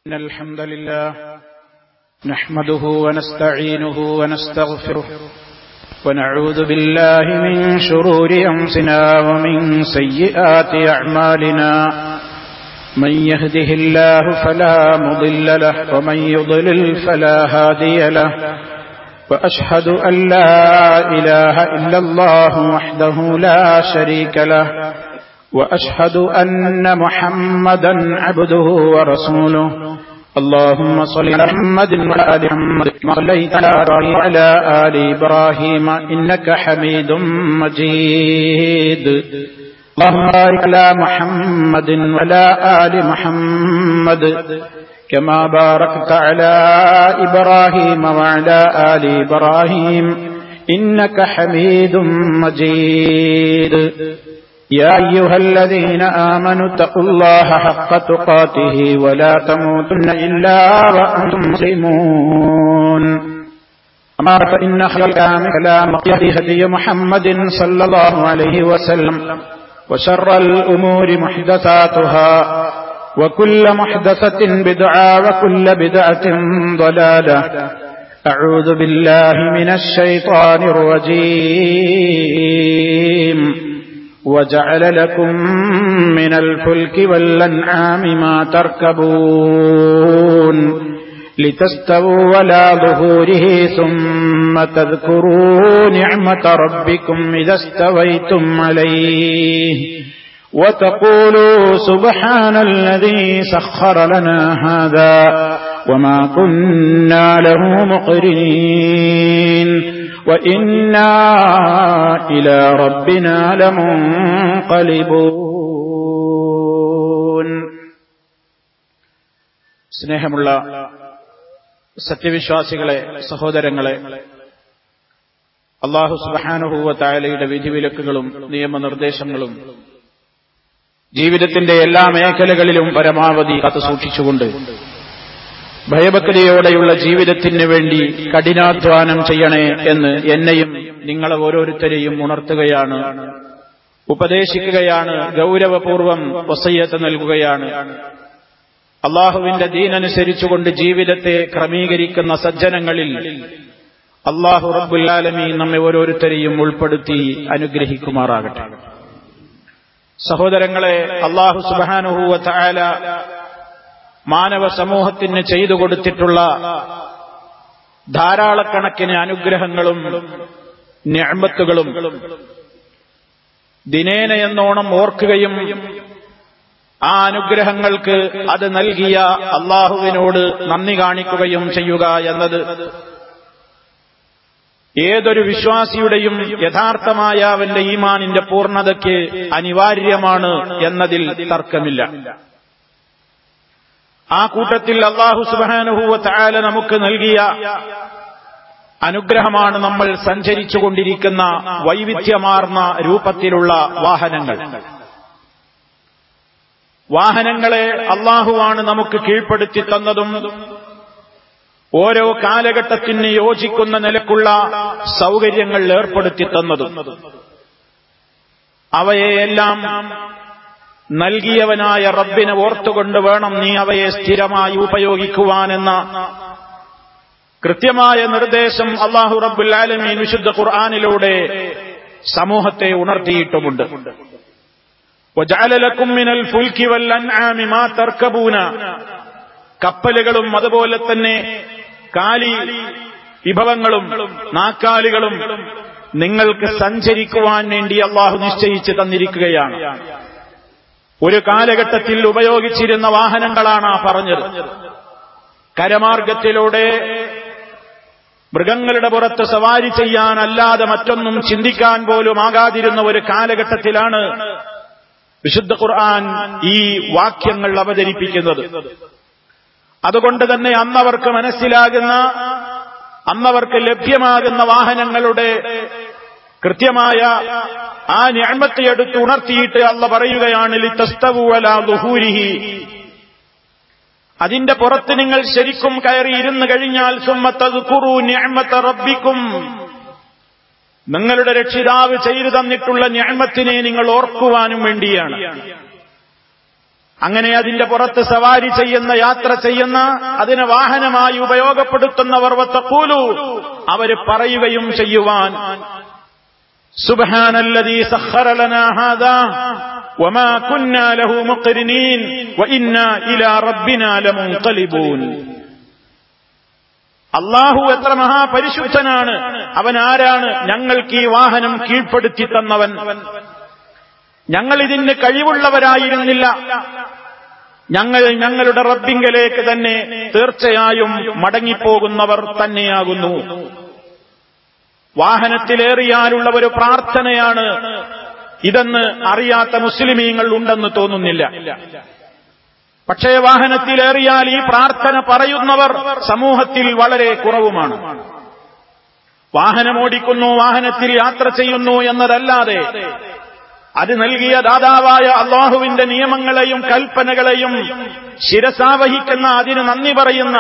إن الحمد لله نحمده ونستعينه ونستغفره ونعوذ بالله من شرور أنفسنا ومن سيئات أعمالنا من يهده الله فلا مضل له ومن يضلل فلا هادي له وأشهد أن لا إله إلا الله وحده لا شريك له وأشهد أن محمدا عبده ورسوله اللهم صل على محمد وعلى آل محمد كما صليت على آل إبراهيم إنك حميد مجيد اللهم بارك على محمد وعلى آل محمد كما باركت على إبراهيم وعلى آل إبراهيم إنك حميد مجيد يا أيها الذين آمنوا اتقوا الله حق تقاته ولا تموتن إلا وأنتم مسلمون أما فإن خير الكلام هدي محمد صلى الله عليه وسلم وشر الأمور محدثاتها وكل محدثة بدعة وكل بدعة ضلالة أعوذ بالله من الشيطان الرجيم وجعل لكم من الفلك والأنعام ما تركبون لتستووا على ظهوره ثم تذكروا نعمة ربكم إذا استويتم عليه وتقولوا سبحان الذي سخر لنا هذا وما كنا له مقرنين وإنا إلى ربنا لمنقلبون. സ്നേഹമുള്ള സത്യവിശ്വാസികളെ, സഹോദരങ്ങളെ, അല്ലാഹു സുബ്ഹാനഹു വ തആലയുടെ വിധിവിലക്കുകളും നിയമനിർദ്ദേശങ്ങളും ജീവിതത്തിന്റെ എല്ലാ മേഖലകളിലും പരമാവധി കാത്തുസൂക്ഷിച്ചുകൊണ്ട് ഭയഭക്തിയോടെയുള്ള ജീവിതത്തിന് വേണ്ടി കഠിനാധ്വാനം ചെയ്യണേ എന്ന് എന്നെയും നിങ്ങളെ ഓരോരുത്തരെയും ഉണർത്തുകയാണ്, ഉപദേശിക്കുകയാണ്, ഗൗരവപൂർവം വസിയ്യത്ത് നൽകുകയാണ്. അള്ളാഹുവിന്റെ ദീനനുസരിച്ചുകൊണ്ട് ജീവിതത്തെ ക്രമീകരിക്കുന്ന സജ്ജനങ്ങളിൽ അള്ളാഹു റബ്ബുൽ ആലമീൻ നമ്മെ ഓരോരുത്തരെയും ഉൾപ്പെടുത്തി അനുഗ്രഹിക്കുമാറാകട്ടെ. സഹോദരങ്ങളെ, അള്ളാഹു സുബ്ഹാനഹു വ തആല മാനവ സമൂഹത്തിന് ചെയ്തു കൊടുത്തിട്ടുള്ള ധാരാളക്കണക്കിന് അനുഗ്രഹങ്ങളും നിഅമത്തുകളും ദിനേന എന്നോണം ഓർക്കുകയും ആ അനുഗ്രഹങ്ങൾക്ക് അത് നൽകിയ അള്ളാഹുവിനോട് നന്ദി കാണിക്കുകയും ചെയ്യുക എന്നത് ഏതൊരു വിശ്വാസിയുടെയും യഥാർത്ഥമായ അവന്റെ ഈമാനിന്റെ പൂർണ്ണതയ്ക്ക് അനിവാര്യമാണ് എന്നതിൽ തർക്കമില്ല. ആ കൂട്ടത്തിൽ അല്ലാഹു സുബ്ഹാനഹു വ തആല നമുക്ക് നൽകിയ അനുഗ്രഹമാണ് നമ്മൾ സഞ്ചരിച്ചുകൊണ്ടിരിക്കുന്ന വൈവിധ്യമാർന്ന രൂപത്തിലുള്ള വാഹനങ്ങൾ. വാഹനങ്ങളെ അല്ലാഹുവാണ് നമുക്ക് കീഴ്പ്പെടുത്തി തന്നതും ഓരോ കാലഘട്ടത്തിന് യോജിക്കുന്ന നിലക്കുള്ള സൗകര്യങ്ങൾ ഏർപ്പെടുത്തി തന്നതും അവയെയെല്ലാം നൽകിയവനായ റബ്ബിനെ ഓർത്തുകൊണ്ട് വേണം നീ അവയെ സ്ഥിരമായി ഉപയോഗിക്കുവാനെന്ന കൃത്യമായ നിർദ്ദേശം അല്ലാഹു റബ്ബുൽ ആലമീൻ വിശുദ്ധ ഖുർആനിലൂടെ സമൂഹത്തെ ഉണർത്തിയിട്ടുമുണ്ട്. വജഅല ലക്കും മിനൽ ഫുൽക്കി വൽ അൻആമി മാ തർക്കബൂന, കപ്പലുകളും അതുപോലെ തന്നെ കാലി വിഭവങ്ങളും നാക്കാലികളും നിങ്ങൾക്ക് സഞ്ചരിക്കുവാൻ വേണ്ടി അല്ലാഹു നിശ്ചയിച്ച് തന്നിരിക്കുകയാണ്. ഒരു കാലഘട്ടത്തിൽ ഉപയോഗിച്ചിരുന്ന വാഹനങ്ങളാണ് ആ പറഞ്ഞത്. കരമാർഗത്തിലൂടെ മൃഗങ്ങളുടെ പുറത്ത് സവാരി ചെയ്യാൻ അല്ലാതെ മറ്റൊന്നും ചിന്തിക്കാൻ പോലും ആകാതിരുന്ന ഒരു കാലഘട്ടത്തിലാണ് വിശുദ്ധ ഖുർആൻ ഈ വാക്യങ്ങൾ അവതരിപ്പിക്കുന്നത്. അതുകൊണ്ട് തന്നെ അന്നവർക്ക് മനസ്സിലാകുന്ന, അന്നവർക്ക് ലഭ്യമാകുന്ന വാഹനങ്ങളുടെ കൃത്യമായ ആ നിഅമത്ത് എടുത്ത് ഉണർത്തിയിട്ട് അല്ലാഹു പറയുകയാണ് ലിതസ്തവു അലാ ദുഹൂരിഹി, അതിന്റെ പുറത്ത് നിങ്ങൾ ശരിക്കും കയറി ഇരുന്നു കഴിഞ്ഞാൽ സുമ്മ തദ്കുറു നിഅമത റബ്ബിക്കും, നിങ്ങളുടെ രക്ഷിതാവ് ചെയ്തു തന്നിട്ടുള്ള നിഅമത്തിനെ നിങ്ങൾ ഓർക്കുവാനും വേണ്ടിയാണ്. അങ്ങനെ അതിന്റെ പുറത്ത് സവാരി ചെയ്യുന്ന, യാത്ര ചെയ്യുന്ന, അതിനെ വാഹനമായി ഉപയോഗപ്പെടുത്തുന്നവർ വതഖൂലു, അവര് പറയുകയും ചെയ്യുവാൻ, സുബ്ഹാനല്ലദീ സഖറ ലനാ ഹാദാ വമാ കുന്നാ ലഹു മുഖ്രിനീൻ വഇന്നാ ഇലാ റബ്ബിനാ ലമുൻഖലിബൂൻ. അല്ലാഹു എത്ര മഹാപരിശുദ്ധനാണ്, അവൻ ആരാണ്? ഞങ്ങൾക്ക് ഈ വാഹനം കീഴ്പ്പെടുത്തി തന്നവൻ. ഞങ്ങൾ ഇതിന് കഴിവുള്ളവരായിരുന്നില്ല. ഞങ്ങൾ ഞങ്ങളുടെ റബ്ബിങ്കലേക്ക് തന്നെ തീർച്ചയായും മടങ്ങിപ്പോകുന്നവർ തന്നെയാകുന്നു. വാഹനത്തിലേറിയാലുള്ള ഒരു പ്രാർത്ഥനയാണ് ഇതെന്ന് അറിയാത്ത മുസ്ലിമീങ്ങൾ ഉണ്ടെന്ന് തോന്നുന്നില്ല. പക്ഷേ വാഹനത്തിലേറിയാൽ ഈ പ്രാർത്ഥന പറയുന്നവർ സമൂഹത്തിൽ വളരെ കുറവുമാണ്. വാഹനമോടിക്കുന്നു, വാഹനത്തിൽ യാത്ര ചെയ്യുന്നു എന്നതല്ലാതെ അത് നൽകിയ ദാതാവായ അല്ലാഹുവിന്റെ നിയമങ്ങളെയും കൽപ്പനകളെയും ശിരസാവഹിക്കുന്ന, അതിന് നന്ദി പറയുന്ന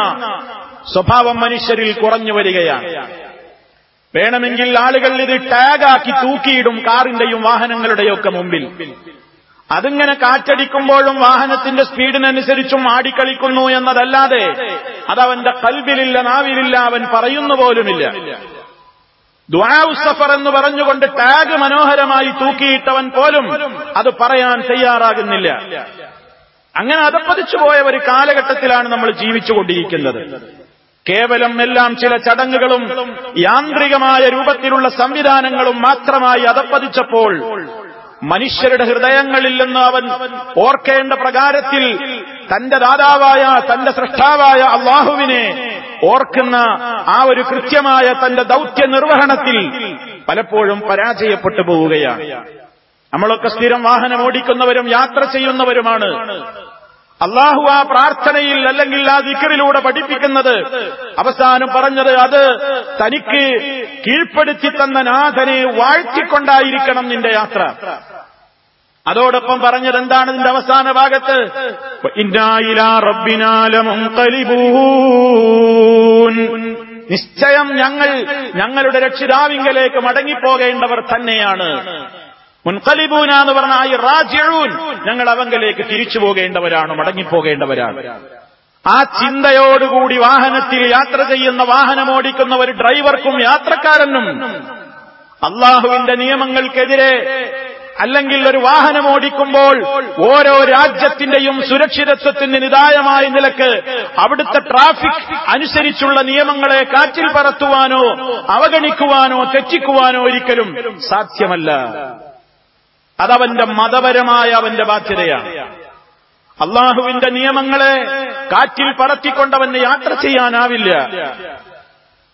സ്വഭാവം മനുഷ്യരിൽ കുറഞ്ഞു വരികയാണ്. വേണമെങ്കിൽ ആളുകൾ ഇത് ടാഗാക്കി തൂക്കിയിടും കാറിന്റെയും വാഹനങ്ങളുടെയും ഒക്കെ മുമ്പിൽ. അതിങ്ങനെ കാറ്റടിക്കുമ്പോഴും വാഹനത്തിന്റെ സ്പീഡിനനുസരിച്ചും ആടിക്കളിക്കുന്നു എന്നതല്ലാതെ അതവന്റെ ഖൽബിലില്ല, നാവിലില്ല, അവൻ പറയുന്നു പോലുമില്ല. ദുആഉ സഫർ എന്ന് പറഞ്ഞുകൊണ്ട് ടാഗ് മനോഹരമായി തൂക്കിയിട്ടവൻ പോലും അത് പറയാൻ തയ്യാറാകുന്നില്ല. അങ്ങനെ അതപ്പതിച്ചു പോയ ഒരു കാലഘട്ടത്തിലാണ് നമ്മൾ ജീവിച്ചുകൊണ്ടിരിക്കുന്നത്. കേവലം എല്ലാം ചില ചടങ്ങുകളും യാന്ത്രികമായ രൂപത്തിലുള്ള സംവിധാനങ്ങളും മാത്രമായി അതപ്പതിച്ചപ്പോൾ മനുഷ്യരുടെ ഹൃദയങ്ങളിൽ നിന്ന് അവൻ ഓർക്കേണ്ട പ്രകാരത്തിൽ തന്റെ ദാതാവായ, തന്റെ സൃഷ്ടാവായ അല്ലാഹുവിനെ ഓർക്കുന്ന ആ ഒരു കൃത്യമായ തന്റെ ദൗത്യ നിർവഹണത്തിൽ പലപ്പോഴും പരാജയപ്പെട്ടു പോവുകയാണ്. നമ്മളൊക്കെ സ്ഥിരം വാഹനം ഓടിക്കുന്നവരും യാത്ര ചെയ്യുന്നവരുമാണ്. അല്ലാഹു ആ പ്രാർത്ഥനയിൽ അല്ലെങ്കിൽ ആ ദിക്റിലൂടെ പഠിപ്പിക്കുന്നത്, അവസാനം പറഞ്ഞത്, അത് തനിക്ക് കീഴ്പ്പെടുത്തി തന്ന നാഥനെ വാഴ്ത്തിക്കൊണ്ടായിരിക്കണം നിന്റെ യാത്ര. അതോടൊപ്പം പറഞ്ഞത് എന്താണ് ഇതിന്റെ അവസാന ഭാഗത്ത്? ഇന്നാ ഇലാ റബ്ബിനാ ലമുൻഖലിബൂൻ, നിശ്ചയം ഞങ്ങൾ ഞങ്ങളുടെ രക്ഷിതാവിങ്കലേക്ക് മടങ്ങിപ്പോകേണ്ടവർ തന്നെയാണ്. മുൻഖലിബൂന എന്ന് പറഞ്ഞാൽ റാജിഊൻ, ഞങ്ങൾ അവങ്കലേക്ക് തിരിച്ചു പോകേണ്ടവരാണ്, മടങ്ങിപ്പോകേണ്ടവരാണ്. ആ ചിന്തയോടുകൂടി വാഹനത്തിൽ യാത്ര ചെയ്യുന്ന, വാഹനമോടിക്കുന്ന ഒരു ഡ്രൈവർക്കും യാത്രക്കാരനും അല്ലാഹുവിന്റെ നിയമങ്ങൾക്കെതിരെ അല്ലെങ്കിൽ ഒരു വാഹനമോടിക്കുമ്പോൾ ഓരോ രാജ്യത്തിന്റെയും സുരക്ഷിതത്വത്തിന് നിദായമായ നിലക്ക് അവിടുത്തെ ട്രാഫിക് അനുസരിച്ചുള്ള നിയമങ്ങളെ കാറ്റിൽ പറത്തുവാനോ അവഗണിക്കുവാനോ തെറ്റിക്കുവാനോ ഒരിക്കലും സാധ്യമല്ല. അതവന്റെ മതപരമായ അവന്റെ ബാധ്യതയാണ്. അല്ലാഹുവിന്റെ നിയമങ്ങളെ കാറ്റിൽ പറത്തിക്കൊണ്ടവന് യാത്ര ചെയ്യാനാവില്ല.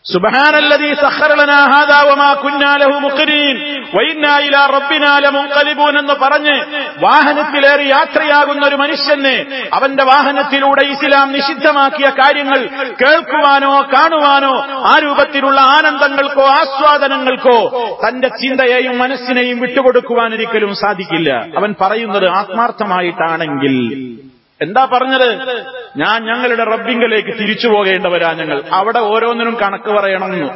സുബ്ഹാനല്ലദീ സഖറ ലനാ ഹാദാ വമാ കുന്നാ ലഹു മുഖ്രിനീൻ വഇന്നാ ഇലാ റബ്ബിനാ ലമുൻഖലിബൂൻ എന്ന് പറഞ്ഞ് വാഹനത്തിലേറി യാത്രയാകുന്ന ഒരു മനുഷ്യന് അവന്റെ വാഹനത്തിലൂടെ ഇസ്ലാം നിഷിദ്ധമാക്കിയ കാര്യങ്ങൾ കേൾക്കുവാനോ കാണുവാനോ ആ രൂപത്തിലുള്ള ആനന്ദങ്ങൾക്കോ ആസ്വാദനങ്ങൾക്കോ തന്റെ ചിന്തയെയും മനസ്സിനെയും വിട്ടുകൊടുക്കുവാൻ ഒരിക്കലും സാധിക്കില്ല. അവൻ പറയുന്നത് ആത്മാർത്ഥമായിട്ടാണെങ്കിൽ. എന്താ പറഞ്ഞത്? ഞങ്ങളുടെ റബ്ബിങ്കലേക്ക് തിരിച്ചു പോകേണ്ടവരാ ഞങ്ങൾ. അവിടെ ഓരോന്നിനും കണക്ക് പറയണമെന്ന്.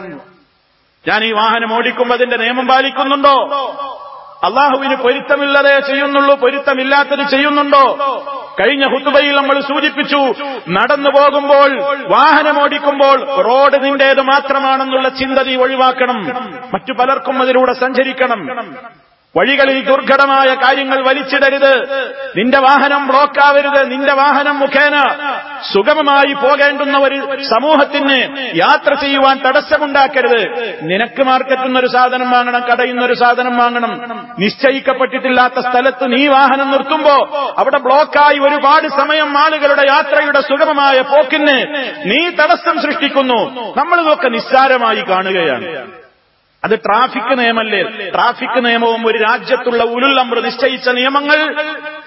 ഞാൻ ഈ വാഹനം ഓടിക്കുമ്പോൾ അതിന്റെ നിയമം പാലിക്കുന്നുണ്ടോ? അല്ലാഹുവിന് പൊരുത്തമില്ലതേ ചെയ്യുന്നുള്ളൂ, പൊരുത്തമില്ലാത്തത് ചെയ്യുന്നുണ്ടോ? കഴിഞ്ഞ ഖുതുബയിൽ നമ്മൾ സൂചിപ്പിച്ചു, നടന്നു പോകുമ്പോൾ, വാഹനമോടിക്കുമ്പോൾ റോഡ് നിന്റേത് മാത്രമാണെന്നുള്ള ചിന്ത നീ ഒഴിവാക്കണം. മറ്റു പലർക്കും അതിലൂടെ സഞ്ചരിക്കണം. വഴികളിൽ ദുർഘടമായ കാര്യങ്ങൾ വലിച്ചിടരുത്. നിന്റെ വാഹനം ബ്ലോക്കാവരുത്. നിന്റെ വാഹനം മുഖേന സുഗമമായി പോകേണ്ടുന്ന ഒരു സമൂഹത്തിന് യാത്ര ചെയ്യുവാൻ തടസ്സമുണ്ടാക്കരുത്. നിനക്ക് മാർക്കറ്റുന്നൊരു സാധനം വാങ്ങണം, കടയുന്നൊരു സാധനം വാങ്ങണം, നിശ്ചയിക്കപ്പെട്ടിട്ടില്ലാത്ത സ്ഥലത്ത് നീ വാഹനം നിർത്തുമ്പോ അവിടെ ബ്ലോക്കായി ഒരുപാട് സമയം ആളുകളുടെ യാത്രയുടെ സുഗമമായ പോക്കിന് നീ തടസ്സം സൃഷ്ടിക്കുന്നു. നമ്മളിതൊക്കെ നിസ്സാരമായി കാണുകയാണ്. അത് ട്രാഫിക് നിയമമല്ലേ? ട്രാഫിക് നിയമവും ഒരു രാജ്യത്തുള്ള ഉലുൽ അംർ നിശ്ചയിച്ച നിയമങ്ങൾ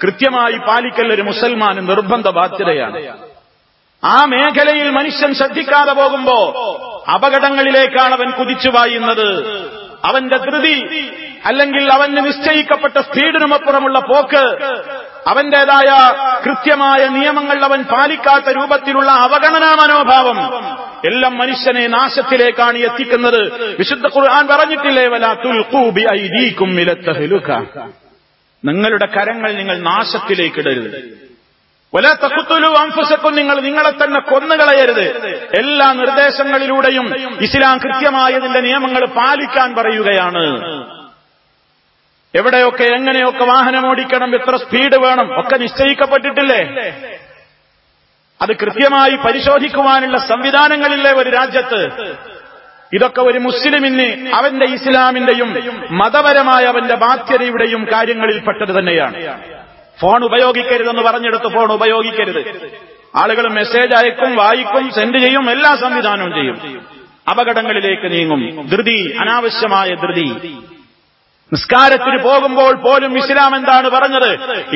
കൃത്യമായി പാലിക്കൽ ഒരു മുസൽമാന് നിർബന്ധ ബാധ്യതയാണ്. ആ മേഖലയിൽ മനുഷ്യൻ ശ്രദ്ധിക്കാതെ പോകുമ്പോ അപകടങ്ങളിലേക്കാണ് അവൻ കുതിച്ചു പായുന്നത്. അവന്റെ ധൃതി അല്ലെങ്കിൽ അവന് നിശ്ചയിക്കപ്പെട്ട സ്പീഡിനുമപ്പുറമുള്ള പോക്ക്, അവന്റേതായ കൃത്യമായ നിയമങ്ങൾ അവൻ പാലിക്കാത്ത രൂപത്തിലുള്ള അവഗണനാ മനോഭാവം എല്ലാം മനുഷ്യനെ നാശത്തിലേക്കാണ് എത്തിക്കുന്നത്. വിശുദ്ധ ഖുർആൻ പറഞ്ഞിട്ടില്ലേ, വലാ തുൽഖൂ ബിഐദീകും ഇലത്തഹ്ലുക, നിങ്ങളുടെ കരങ്ങൾ നിങ്ങൾ നാശത്തിലേക്ക് ഇടരുത്. വലാ തഖ്തുലൂ അൻഫുസക്കും, നിങ്ങൾ നിങ്ങളെ തന്നെ കൊന്നുകളയരുത്. എല്ലാ നിർദ്ദേശങ്ങളിലൂടെയും ഇസ്ലാം കൃത്യമായതിന്റെ നിയമങ്ങൾ പാലിക്കാൻ പറയുകയാണ്. എവിടെയൊക്കെ എങ്ങനെയൊക്കെ വാഹനം ഓടിക്കണം, എത്ര സ്പീഡ് വേണം ഒക്കെ നിശ്ചയിക്കപ്പെട്ടിട്ടില്ലേ? അത് കൃത്യമായി പരിശോധിക്കുവാനുള്ള സംവിധാനങ്ങളില്ലേ ഒരു രാജ്യത്ത്? ഇതൊക്കെ ഒരു മുസ്ലിമിന് അവന്റെ ഇസ്ലാമിന്റെയും മതപരമായ അവന്റെ ബാധ്യതയുടെയും കാര്യങ്ങളിൽപ്പെട്ടത് തന്നെയാണ്. ഫോൺ ഉപയോഗിക്കരുതെന്ന് പറഞ്ഞെടുത്ത് ഫോൺ ഉപയോഗിക്കരുത്. ആളുകൾ മെസ്സേജ് അയക്കും, വായിക്കും, സെൻഡ് ചെയ്യും, എല്ലാ സംവിധാനവും ചെയ്യും. അപകടങ്ങളിലേക്ക് നീങ്ങും. ധൃതി, അനാവശ്യമായ ധൃതി. നിസ്കാരത്തിന് പോകുമ്പോൾ പോലും ഇസ്ലാം എന്താണ് പറഞ്ഞത്?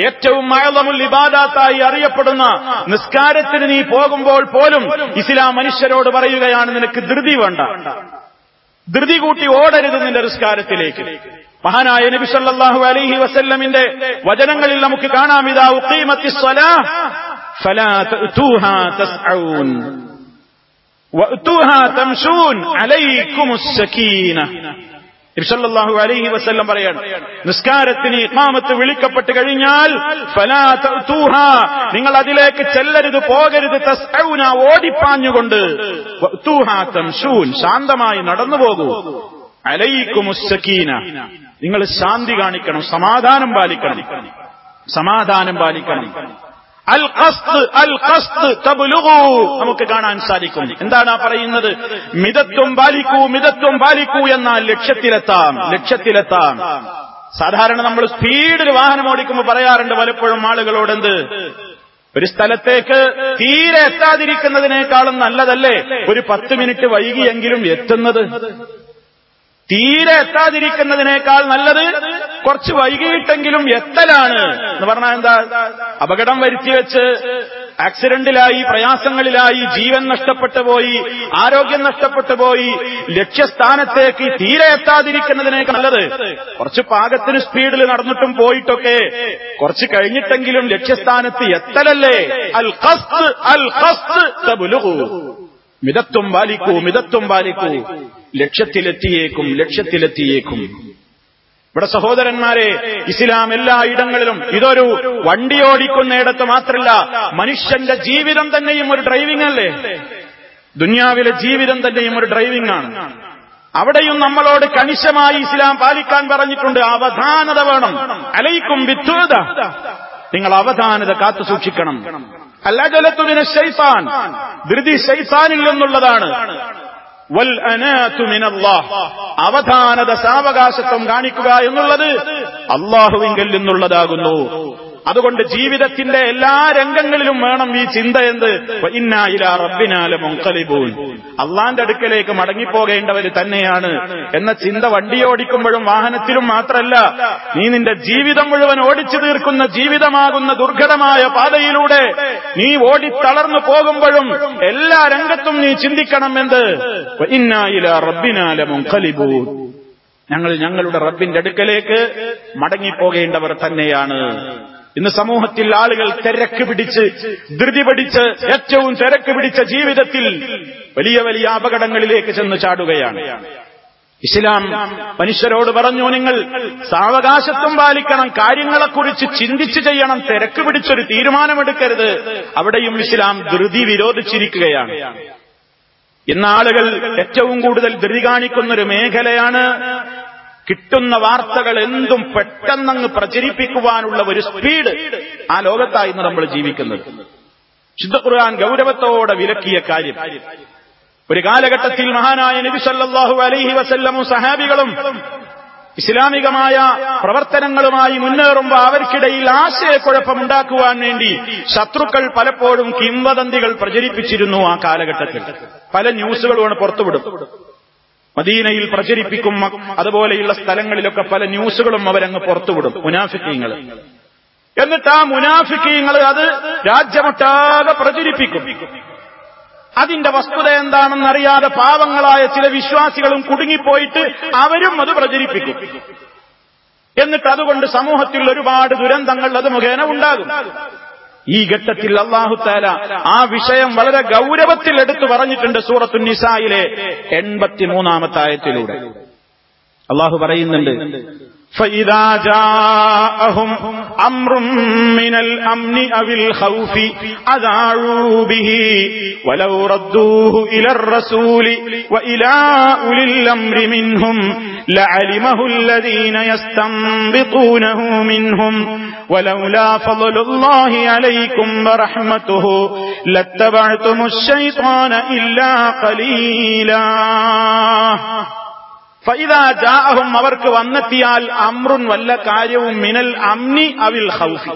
ഏറ്റവും അഅ്ളമുൽ ഇബാദാത്തായി അറിയപ്പെടുന്ന നിസ്കാരത്തിന് നീ പോകുമ്പോൾ പോലും ഇസ്ലാം മനുഷ്യരോട് പറയുകയാണ്, നിനക്ക് ധൃതി വേണ്ട, ധൃതി കൂട്ടി ഓടരുത് നിന്റെ നിസ്കാരത്തിലേക്ക്. മഹാനായ നബി സല്ലല്ലാഹു അലൈഹി വസല്ലമിന്റെ വചനങ്ങളിൽ നമുക്ക് കാണാം, ഇദാ ഉഖീമത്തിസ് സ്വലാഹ് ഫലാ തഅ്തൂഹാ തസ്ഊൻ വഅ്തൂഹാ തംശൂൻ അലൈക്കുമുസ് സകീന. നബി സല്ലല്ലാഹു അലൈഹി വസല്ലം പറയാണ്, നിസ്കാരത്തിന് ഇഖാമത്ത് വിളിക്കപ്പെട്ട് കഴിഞ്ഞാൽ ഫലാ തഅ്തൂഹാ, നിങ്ങൾ അതിലേക്ക് ചെല്ലരുത്, പോകരുത്, തസ്ഊന ഓടിപ്പാഞ്ഞുകൊണ്ട്, വഅ്തൂഹാ തംശൂൻ ശാന്തമായി നടന്നു പോകൂ, അലൈക്കുമുസ് സകീന നിങ്ങൾ ശാന്തി കാണിക്കണം, സമാധാനം പാലിക്കണം, സമാധാനം പാലിക്കണം. അൽ ഖസ്ദ് അൽ ഖസ്ദ് തബ്ലുഗു നമുക്ക് കാണാൻ സാധിക്കും. എന്താണ് പറയുന്നത്? മിതത്വം പാലിക്കൂ, മിതത്വം പാലിക്കൂ എന്നാൽ ലക്ഷ്യത്തിലെത്താം, ലക്ഷ്യത്തിലെത്താം. സാധാരണ നമ്മൾ സ്പീഡിൽ വാഹനം ഓടിക്കുമ്പോൾ പറയാറുണ്ട് പലപ്പോഴും ആളുകളോട്, എന്ത്, ഒരു സ്ഥലത്തേക്ക് തീരെ എത്താതിരിക്കുന്നതിനേക്കാളും നല്ലതല്ലേ ഒരു 10 മിനിറ്റ് വൈകിയെങ്കിലും എത്തുന്നത്? തീരെ എത്താതിരിക്കുന്നതിനേക്കാൾ നല്ലത് കുറച്ച് വൈകിട്ടെങ്കിലും എത്തലാണ് എന്ന് പറഞ്ഞാൽ എന്താ? അപകടം വരുത്തിവെച്ച് ആക്സിഡന്റിലായി, പ്രയാസങ്ങളിലായി, ജീവൻ നഷ്ടപ്പെട്ടു പോയി, ആരോഗ്യം നഷ്ടപ്പെട്ടു പോയി, ലക്ഷ്യസ്ഥാനത്തേക്ക് തീരെ എത്താതിരിക്കുന്നതിനേക്കാൾ നല്ലത് കുറച്ച് പാകത്തിന് സ്പീഡിൽ നടന്നിട്ടും പോയിട്ടൊക്കെ കുറച്ച് കഴിഞ്ഞിട്ടെങ്കിലും ലക്ഷ്യസ്ഥാനത്ത് എത്തലല്ലേ? അൽ ഖസ്ദ് അൽ ഖസ്ദ് തബ്ലുഗു, മിതത്വം പാലിക്കൂ, മിതത്വം പാലിക്കൂ, ലക്ഷ്യത്തിലെത്തിയേക്കും, ലക്ഷ്യത്തിലെത്തിയേക്കും. ഇവിടെ സഹോദരന്മാരെ, ഇസ്ലാം എല്ലായിടങ്ങളിലും, ഇതൊരു വണ്ടി ഓടിക്കുന്നിടത്ത് മാത്രമല്ല, മനുഷ്യന്റെ ജീവിതം തന്നെയും ഒരു ഡ്രൈവിംഗ് അല്ലേ? ദുനിയാവിലെ ജീവിതം തന്നെയും ഒരു ഡ്രൈവിംഗ് ആണ്. അവിടെയും നമ്മളോട് കണിശമായി ഇസ്ലാം പാലിക്കാൻ പറഞ്ഞിട്ടുണ്ട്. അവധാനത വേണം. അലൈക്കും ബിത്തുഅദ, നിങ്ങൾ അവധാനത കാത്തു സൂക്ഷിക്കണം. അല്ലജലതു മിനശ് ശൈത്താൻ, ധൃതി ശൈത്താനിൽ നിന്നുള്ളതാണ്. വൽ അനാതു മിനല്ലാഹ്, അവധാനത, സാവകാശത്വം കാണിക്കുക എന്നുള്ളത് അല്ലാഹുവിങ്കൽ നിന്നുള്ളതാകുന്നു. അതുകൊണ്ട് ജീവിതത്തിന്റെ എല്ലാ രംഗങ്ങളിലും വേണം ഈ ചിന്ത. എന്ത്? ഇന്നാ ഇലാ റബ്ബിനാ ലമുൻഖലിബൂൻ, അള്ളാന്റെ അടുക്കലേക്ക് മടങ്ങിപ്പോകേണ്ടവർ തന്നെയാണ് എന്ന ചിന്ത വണ്ടിയോടിക്കുമ്പോഴും വാഹനത്തിലും മാത്രമല്ല, നീ നിന്റെ ജീവിതം മുഴുവൻ ഓടിച്ചു തീർക്കുന്ന ജീവിതമാകുന്ന ദുർഘടമായ പാതയിലൂടെ നീ ഓടിത്തളർന്നു പോകുമ്പോഴും എല്ലാ രംഗത്തും നീ ചിന്തിക്കണം. എന്ത്? ഇന്നാ ഇലാ റബ്ബിനാ ലമുൻഖലിബൂൻ, ഞങ്ങൾ ഞങ്ങളുടെ റബ്ബിന്റെ അടുക്കലേക്ക് മടങ്ങിപ്പോകേണ്ടവർ തന്നെയാണ്. ഇന്ന് സമൂഹത്തിൽ ആളുകൾ തിരക്ക് പിടിച്ച്, ധൃതി പിടിച്ച്, ഏറ്റവും തിരക്ക് പിടിച്ച ജീവിതത്തിൽ വലിയ വലിയ അപകടങ്ങളിലേക്ക് ചെന്ന് ചാടുകയാണ്. ഇസ്ലാം മനുഷ്യരോട് പറഞ്ഞു, നിങ്ങൾ സാവകാശത്വം പാലിക്കണം, കാര്യങ്ങളെക്കുറിച്ച് ചിന്തിച്ച് ചെയ്യണം, തിരക്ക് പിടിച്ചൊരു തീരുമാനമെടുക്കരുത്. അവിടെയും ഇസ്ലാം ധൃതി വിരോധിച്ചിരിക്കുകയാണ്. ഇന്ന് ആളുകൾ ഏറ്റവും കൂടുതൽ ധൃതി കാണിക്കുന്നൊരു മേഖലയാണ് കിട്ടുന്ന വാർത്തകൾ എന്തും പെട്ടെന്നങ്ങ് പ്രചരിപ്പിക്കുവാനുള്ള ഒരു സ്പീഡ്. ആ ലോകത്തായിരുന്നു നമ്മൾ ജീവിക്കുന്നത്. വിശുദ്ധ ഖുർആൻ ഗൗരവത്തോടെ വിലക്കിയ കാര്യം. ഒരു കാലഘട്ടത്തിൽ മഹാനായ നബി സല്ലല്ലാഹു അലൈഹി വസല്ലമും സഹാബികളും ഇസ്ലാമികമായ പ്രവർത്തനങ്ങളുമായി മുന്നേറുമ്പോൾ അവർക്കിടയിൽ ആശയക്കുഴപ്പമുണ്ടാക്കുവാൻ വേണ്ടി ശത്രുക്കൾ പലപ്പോഴും കിംവദന്തികൾ പ്രചരിപ്പിച്ചിരുന്നു. ആ കാലഘട്ടത്തിൽ പല ന്യൂസുകളുമാണ് പുറത്തുവിടും. മദീനയിൽ പ്രചരിപ്പിക്കും, അതുപോലെയുള്ള സ്ഥലങ്ങളിലൊക്കെ പല ന്യൂസുകളും അവരങ്ങ് പുറത്തുവിടും, മുനാഫിക്കീങ്ങൾ. എന്നിട്ട് ആ മുനാഫിക്കീങ്ങൾ അത് രാജ്യമൊട്ടാകെ പ്രചരിപ്പിക്കും. അതിന്റെ വസ്തുത എന്താണെന്നറിയാതെ പാവങ്ങളായ ചില വിശ്വാസികളും കുടുങ്ങിപ്പോയിട്ട് അവരും അത് പ്രചരിപ്പിക്കും. എന്നിട്ട് അതുകൊണ്ട് സമൂഹത്തിൽ ഒരുപാട് ദുരന്തങ്ങൾ അത് മുഖേന ഉണ്ടാകും. ഈ ഘട്ടത്തിൽ അല്ലാഹു തആല ആ വിഷയം വളരെ ഗൗരവത്തിൽ എടുത്തു പറഞ്ഞിട്ടുണ്ട്. സൂറത്തുൻ നിസായിലെ 83-ാമത്തെ ആയത്തിലൂടെ അല്ലാഹു പറയുന്നുണ്ട്, فإذا جاءهم أمر من الأمن أو الخوف أذاعوا به ولو ردوه إلى الرسول وإلى أولي الأمر منهم لعلمه الذين يستنبطونه منهم ولولا فضل الله عليكم ورحمته لاتبعتم الشيطان إلا قليلا. ഫഇദാ ജാഅഹും അവർക്ക് വന്നെത്തിയാൽ അംറുൻ വല്ല കാര്യവും മിനൽ അംനി അവിൽ ഖൗഫി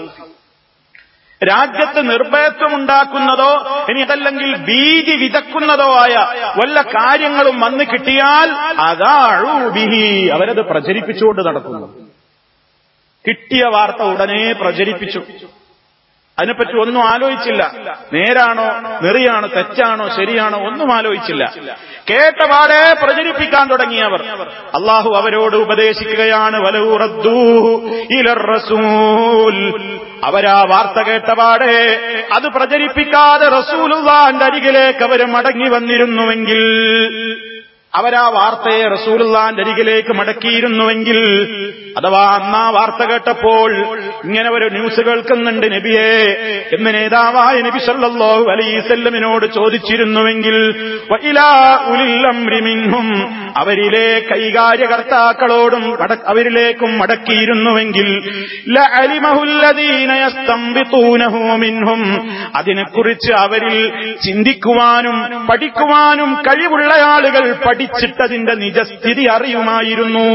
രാജ്യത്ത് നിർഭയത്വമുണ്ടാക്കുന്നതോ ഇനി അതല്ലെങ്കിൽ ഭീതി വിതക്കുന്നതോ ആയ വല്ല കാര്യങ്ങളും വന്നു കിട്ടിയാൽ അദാഉ ബിഹി അവരത് പ്രചരിപ്പിച്ചുകൊണ്ട് നടക്കുന്നു. കിട്ടിയ വാർത്ത ഉടനെ പ്രചരിപ്പിച്ചു. അതിനെപ്പറ്റി ഒന്നും ആലോചിച്ചില്ല. നേരാണോ നെറിയാണോ തെറ്റാണോ ശരിയാണോ ഒന്നും ആലോചിച്ചില്ല. കേട്ടപാടെ പ്രചരിപ്പിക്കാൻ തുടങ്ങിയവർ അള്ളാഹു അവരോട് ഉപദേശിക്കുകയാണ്, വലൗ റദ്ദൂഹു ഇലർ റസൂൽ. അവരാ വാർത്ത കേട്ടപാടെ അത് പ്രചരിപ്പിക്കാതെ റസൂലുള്ളാഹിന്റെ അരികിലേക്ക് അവർ മടങ്ങി വന്നിരുന്നുവെങ്കിൽ, അവരാ വാർത്തയെ റസൂലുള്ളാഹിന്റെ അരികിലേക്ക് മടക്കിയിരുന്നുവെങ്കിൽ, അഥവാ അന്നാ വാർത്ത കേട്ടപ്പോൾ ഇങ്ങനെ ഒരു ന്യൂസ് കേൾക്കുന്നുണ്ട് നബിയെ എന്ന് നേതാവായ നബി സല്ലല്ലാഹു അലൈഹി വസല്ലമിനോട് ചോദിച്ചിരുന്നുവെങ്കിൽ, വഇലാ ഉലിൽ അംരി മിൻഹും അവരിലെ കൈകാര്യകർത്താക്കളോടും അവരിലേക്കും മടക്കിയിരുന്നുവെങ്കിൽ, ലഅലിമഹുല്ലദീന യസ്തംബിതൂനഹു മിൻഹും അതിനെക്കുറിച്ച് അവരിൽ ചിന്തിക്കുവാനും പഠിക്കുവാനും കഴിവുള്ള ആളുകൾ പഠിച്ചിട്ടതിന്റെ നിജസ്ഥിതി അറിയുമായിരുന്നു.